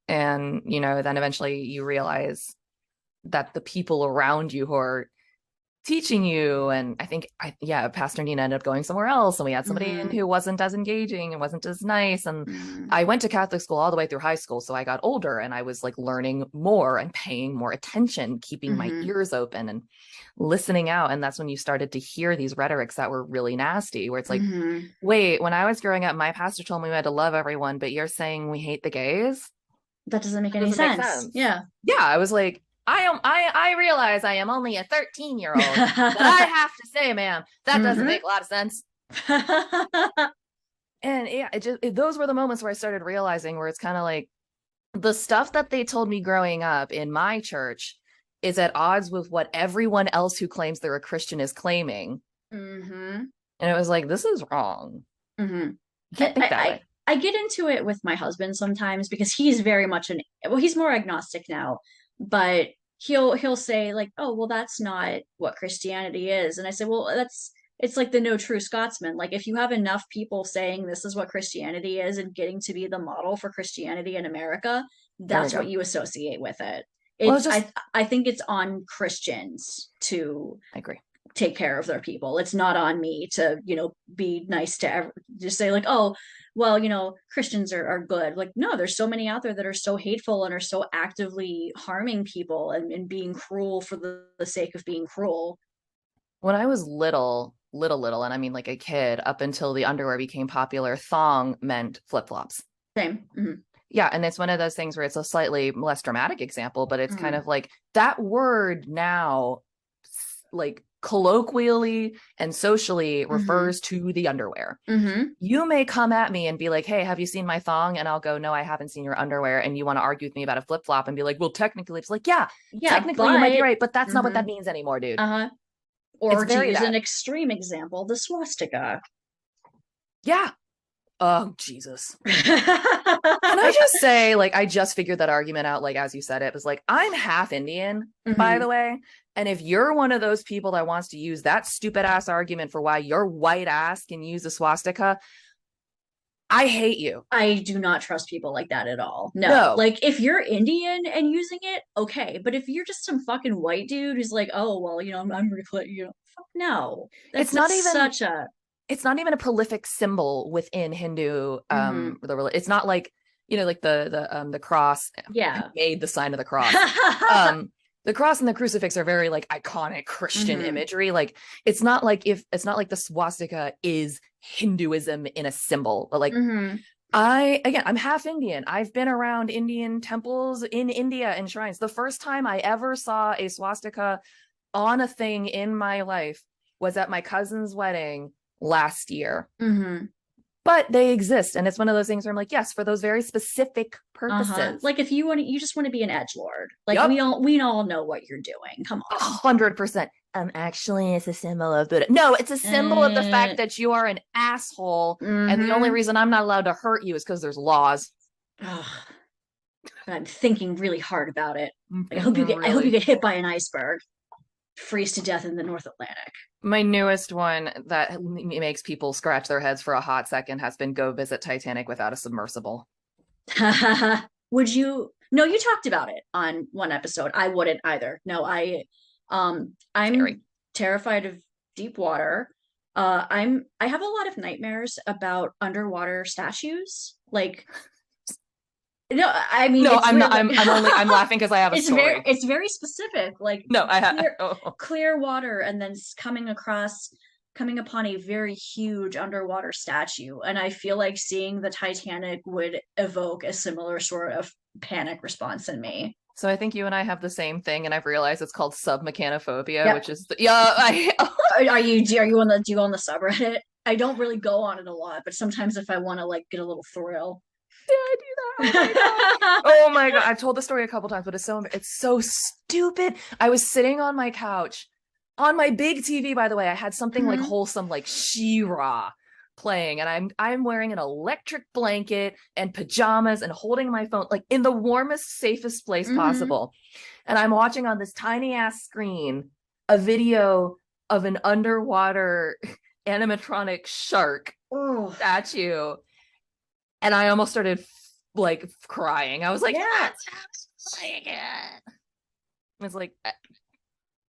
And then eventually you realize that the people around you who are teaching you and yeah, Pastor Nina ended up going somewhere else and we had somebody in Hmm. who wasn't as engaging and wasn't as nice, and Hmm. I went to Catholic school all the way through high school, so I got older and I was like learning more and paying more attention, keeping my Hmm. ears open and listening out, and that's when you started to hear these rhetorics that were really nasty where it's like, Hmm. wait, when I was growing up my pastor told me we had to love everyone, but you're saying we hate the gays? That doesn't make That any doesn't make sense. sense. Yeah. Yeah, I was like, I realize I am only a 13-year-old, but I have to say, ma'am, that doesn't Hmm. make a lot of sense. And yeah, those were the moments where I started realizing where it's kind of like the stuff that they told me growing up in my church is at odds with what everyone else who claims they're a Christian is claiming. Hmm. And it was like, this is wrong. Hmm. You I, can't think that I way. I get into it with my husband sometimes because he's very much he's more agnostic now, but he'll say like, oh well, that's not what Christianity is, and I say, well, it's like the no true Scotsman. Like if you have enough people saying this is what Christianity is and getting to be the model for Christianity in America, There we that's what go. you associate with it. Well, it's It's just, I think it's on Christians to I agree. take care of their people. It's not on me to, be nice to just say like, oh, well, Christians are good. Like, no, there's so many out there that are so hateful and are so actively harming people and being cruel for the sake of being cruel. When I was little, and I mean like a kid, up until the underwear became popular, thong meant flip-flops. Same. Hmm. Yeah, and it's one of those things where it's a slightly less dramatic example, but it's kind Hmm. of like that word now, like colloquially and socially Hmm. refers to the underwear. Hmm. You may come at me and be like, "Hey, have you seen my thong?" And I'll go, "No, I haven't seen your underwear." And you want to argue with me about a flip-flop and be like, "Well, technically," it's like, "Yeah, Yeah, technically you might be but right, but that's not what hmm that means anymore, dude." uh-huh. It's Or to very use an that. extreme example, the swastika. Yeah, Oh, Jesus. Can I just say, like, I just figured that argument out, like, as you said it, was like, I'm half Indian, by Mhm. the way. And if you're one of those people that wants to use that stupid ass argument for why your white ass can use a swastika, I hate you. I do not trust people like that at all. No. No, Like if you're Indian and using it, okay. But if you're just some fucking white dude who's like, oh well, I'm fuck no. it's not That's even such a it's not even a prolific symbol within Hindu hmm it's not like, like the cross. I yeah. made the sign of the cross. The cross and the crucifix are very like iconic Christian hmm imagery. Like it's not like the swastika is Hinduism in a symbol, but like hmm I'm half Indian. I've been around Indian temples in India and shrines. The first time I ever saw a swastika on a thing in my life was at my cousin's wedding last year. hmm But they exist, and it's one of those things where I'm like, yes, for those very specific Uh-huh. purposes. Like if you just want to be an edgelord. Like Yep, we all know what you're doing. Come on. 100%. Actually, it's a symbol of Buddha. No, it's a symbol of the fact Uh, that you are an asshole, and the only mm-hmm. reason I'm not allowed to hurt you is because there's laws. I'm thinking really hard about it. I'm Like, thinking I hope you really. get hit by an iceberg, freeze to death in the North Atlantic. My newest one that makes people scratch their heads for a hot second has been go visit Titanic without a submersible. Would you? No, you talked about it on one episode. I wouldn't either. No, I'm Scary. terrified of deep water. I have a lot of nightmares about underwater statues. Like, no, I mean No, it's I'm not. weird. I'm laughing because I have a story. It's very specific. Like No, I have. clear Oh. clear water and then coming upon a very huge underwater statue. And I feel like seeing the Titanic would evoke a similar sort of panic response in me. So I think you and I have the same thing, and I've realized it's called submechanophobia, Yep. which is yeah. Do you go on the subreddit? I don't really go on it a lot, but sometimes if I want to like get a little thrill. Did I do that? Oh my god. Oh my god. I've told the story a couple times, but it's so stupid. I was sitting on my couch on my big TV, by the way. I had something like Mhm. wholesome like She-Ra playing, and I'm wearing an electric blanket and pajamas and holding my phone like in the warmest, safest place Mhm. possible. And I'm watching on this tiny ass screen a video of an underwater animatronic shark Oh. statue, and I almost started like crying. I was like, Yeah. that's like it. It's like,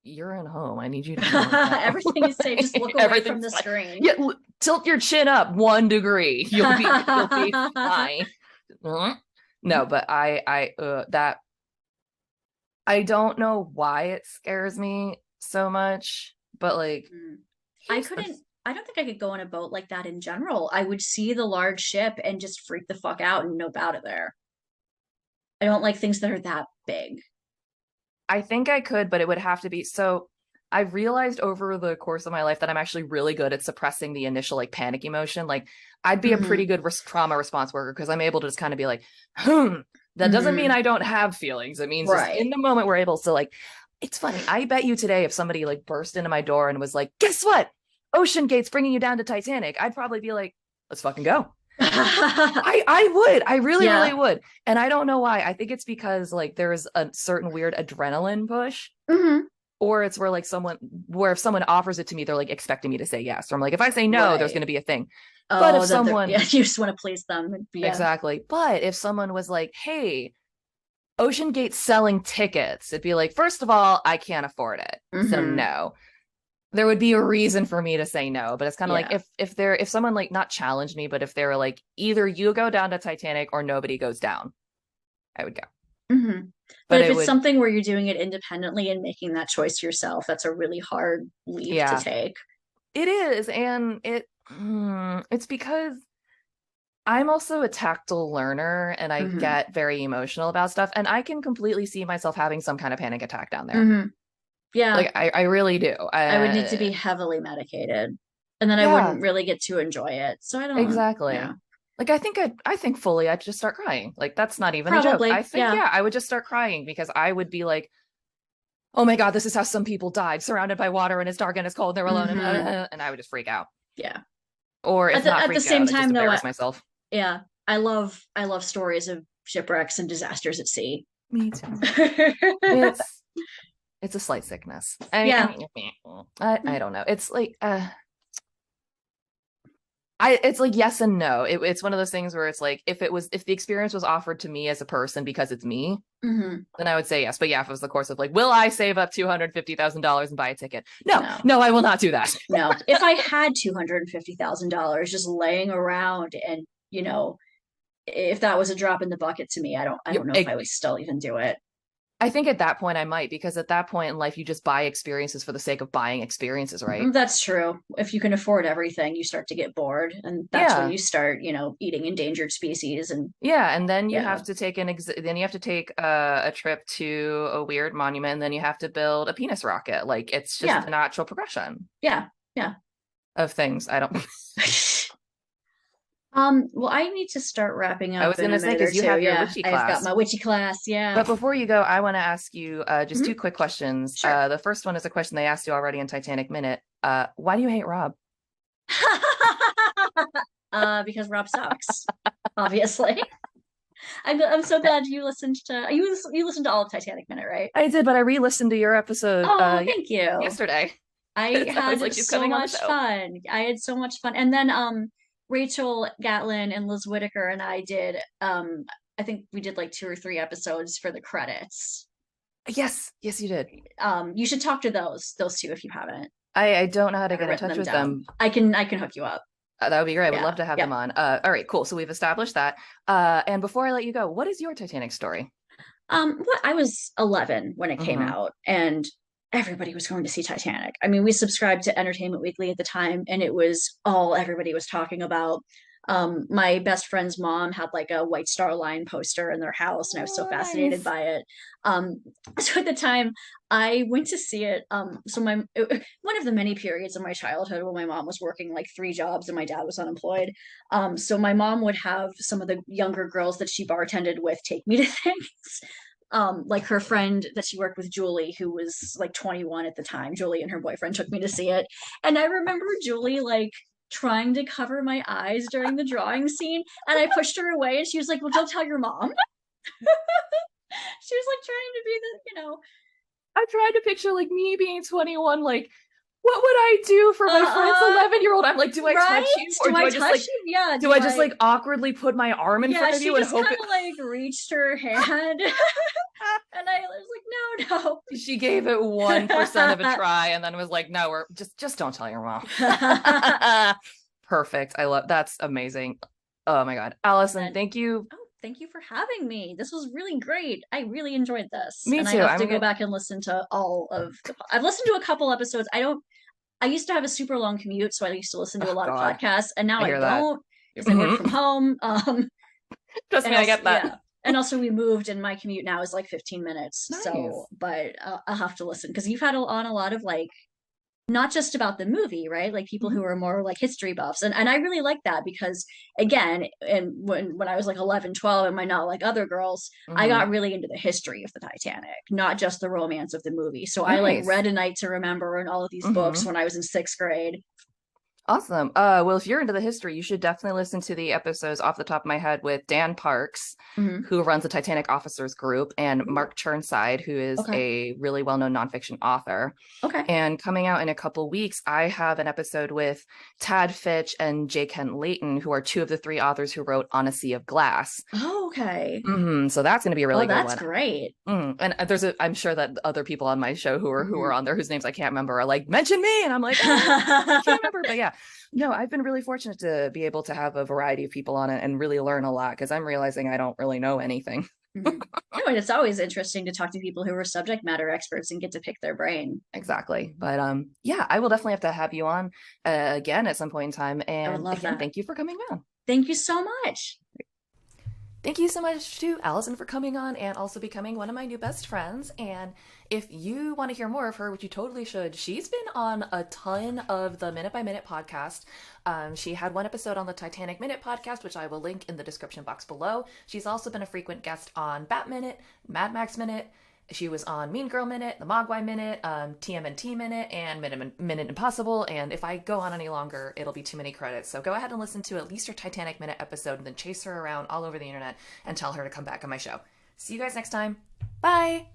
you're at home. I need you to calm down. Everything is safe. Just look away from Everything's the fine. screen. Yeah, tilt your chin up 1 degree. You'll be fine. No, but that I don't know why it scares me so much, but like, Mm. I here's the couldn't, I don't think I could go on a boat like that in general. I would see the large ship and just freak the fuck out and nope out of there. I don't like things that are that big. I think I could, but it would have to be so. I've realized over the course of my life that I'm actually really good at suppressing the initial like panic emotion. Like I'd be a pretty Hmm good trauma response worker because I'm able to just kind of be like, that doesn't mean hmm I don't have feelings. It means just Right. in the moment we're able to like, it's funny. I bet you today if somebody like burst into my door and was like, guess what? Ocean Gate's bringing you down to Titanic, I'd probably be like, let's fucking go. I would. I really, really Yeah. would. And I don't know why. I think it's because like there's a certain weird adrenaline push, hmm or it's where if someone offers it to me, they're like expecting me to say yes. Or I'm like, if I say no, there's Right. gonna be a thing. But if Oh, that they're, someone yeah, you just want to please them. Yeah. exactly, but if someone was like, hey, Ocean Gate's selling tickets, it'd be like, first of all, I can't afford it. So hmm no. There would be a reason for me to say no, but it's kind of like Yeah. if someone like not challenged me, but if they were like either you go down to Titanic or nobody goes down, I would go. hmm But But if it it's would, something where you're doing it independently and making that choice yourself, that's a really hard leap to yeah, take. it is, and it's because I'm also a tactile learner and I Hmm get very emotional about stuff, and I can completely see myself having some kind of panic attack down there. hmm Yeah. Like I really do. I would need to be heavily medicated, and then I Yeah, wouldn't really get to enjoy it. So I don't, yeah, exactly. Like I think fully I'd just start crying. Like that's not even a joke. I probably, think yeah, yeah, I would just start crying because I would be like, "Oh my God, this is how some people died, surrounded by water and it's dark and it's cold and they're alone," hmm and I would just freak out. yeah. Or if not At the freak same out, I just time, though, embarrass myself. yeah, I love stories of shipwrecks and disasters at sea. Me too. It's it's a slight sickness. Yeah. I don't know. It's like it's like yes and no. It's one of those things where it's like if the experience was offered to me as a person because it's me, Hmm. then I would say yes. But yeah, if it was the course of like, will I save up $250,000 and buy a ticket? No, No. no, I will not do that. No. If I had $250,000 just laying around and, if that was a drop in the bucket to me, I don't know if I would still even do it. I think at that point I might, because at that point in life you just buy experiences for the sake of buying experiences, right? That's true. If you can afford everything, you start to get bored, and that's when Yeah. you start, eating endangered species and Yeah, and then you yeah. have to take then you have to take a trip to a weird monument, and then you have to build a penis rocket. Like it's just Yeah. the natural progression Yeah. Yeah. of things. I don't Well, I need to start wrapping I up was in gonna a say minute or because you two. have your Yeah, witchy I've got class. my witchy class. Yeah. But before you go, I want to ask you just Mhm. two quick questions. Sure. The first one is a question they asked you already in Titanic Minute. Why do you hate Rob? Because Rob sucks, obviously. I'm so glad you listened to all of Titanic Minute, right? I did, but I re-listened to your episode Oh, thank you. yesterday. I I was had like, she's so coming on the much show. fun. I had so much fun. And then Rachel Gatlin and Liz Whitaker and I did I think we did like 2 or 3 episodes for the credits. Yes, yes, you did. You should talk to those two if you haven't. I don't know how to Never get in written touch them with down. them. I can hook you up. That would be great. I would Yeah. love to have Yeah. them on. All right, cool. So we've established that. And before I let you go, what is your Titanic story? What I was 11 when it came Mm-hmm. out, and everybody was going to see Titanic. I mean, we subscribed to Entertainment Weekly at the time, and it was all everybody was talking about. My best friend's mom had like a White Star Line poster in their house, and I was so Oh, fascinated nice. by it. Um, so at the time, I went to see it. One of the many periods of my childhood when my mom was working like 3 jobs and my dad was unemployed. So my mom would have some of the younger girls that she bartended with take me to things. Like her friend that she worked with, Julie, who was like 21 at the time. Julie and her boyfriend took me to see it. And I remember Julie like trying to cover my eyes during the drawing scene. And I pushed her away and she was like, well, don't tell your mom. She was like trying to be I tried to picture like me being 21, like, what would I do for my friend's 11-year-old? I'm like, do I touch you? Or do I just like Yeah. do I just like awkwardly put my arm in front of you and hope kind of like reached her hand. And I was like, no. she gave it 1% of a try and then was like, no, we're just don't tell your mom. Perfect. I love that's amazing. Oh my God. Alyson, thank you. Oh, thank you for having me. This was really great. I really enjoyed this. Me and too. I have to go back and listen to I've listened to a couple episodes. I used to have a super long commute, so I used to listen to a lot of podcasts, and now I hear that. don't because I work from home. Trust me, I get that. Yeah. And also we moved and my commute now is like 15 minutes. Nice. So, but I'll have to listen because you've had on a lot of like not just about the movie, right? Like people who are more like history buffs. And I really like that because again, and when I was like 11, 12 and my not like other girls, I got really into the history of the Titanic, not just the romance of the movie. So I like read A Night to Remember and all of these books when I was in 6th grade. Awesome. Well, if you're into the history, you should definitely listen to the episodes off the top of my head with Dan Parks, who runs the Titanic Officers Group, and Mark Churnside, who is a really well-known nonfiction author. Okay. And coming out in a couple weeks, I have an episode with Tad Fitch and J. Kent Layton, who are 2 of the 3 authors who wrote On a Sea of Glass. Oh, okay. So that's going to be a really good one. That's great. And I'm sure that other people on my show who are on there whose names I can't remember are like, mention me, and I'm like, I can't remember. But yeah, no, I've been really fortunate to be able to have a variety of people on it and really learn a lot because I'm realizing I don't really know anything. No, and it's always interesting to talk to people who are subject matter experts and get to pick their brain. Exactly. But yeah, I will definitely have to have you on again at some point in time. And again, thank you for coming on. Thank you so much. Thank you so much to Alyson for coming on and also becoming one of my new best friends. And if you want to hear more of her, which you totally should, she's been on a ton of the Minute by Minute podcast. She had one episode on the Titanic Minute podcast, which I will link in the description box below. She's also been a frequent guest on Bat Minute, Mad Max Minute, She was on Mean Girl Minute, the Mogwai Minute, TMNT Minute, and Minute Impossible. And if I go on any longer, it'll be too many credits. So go ahead and listen to at least her Titanic Minute episode and then chase her around all over the internet and tell her to come back on my show. See you guys next time. Bye.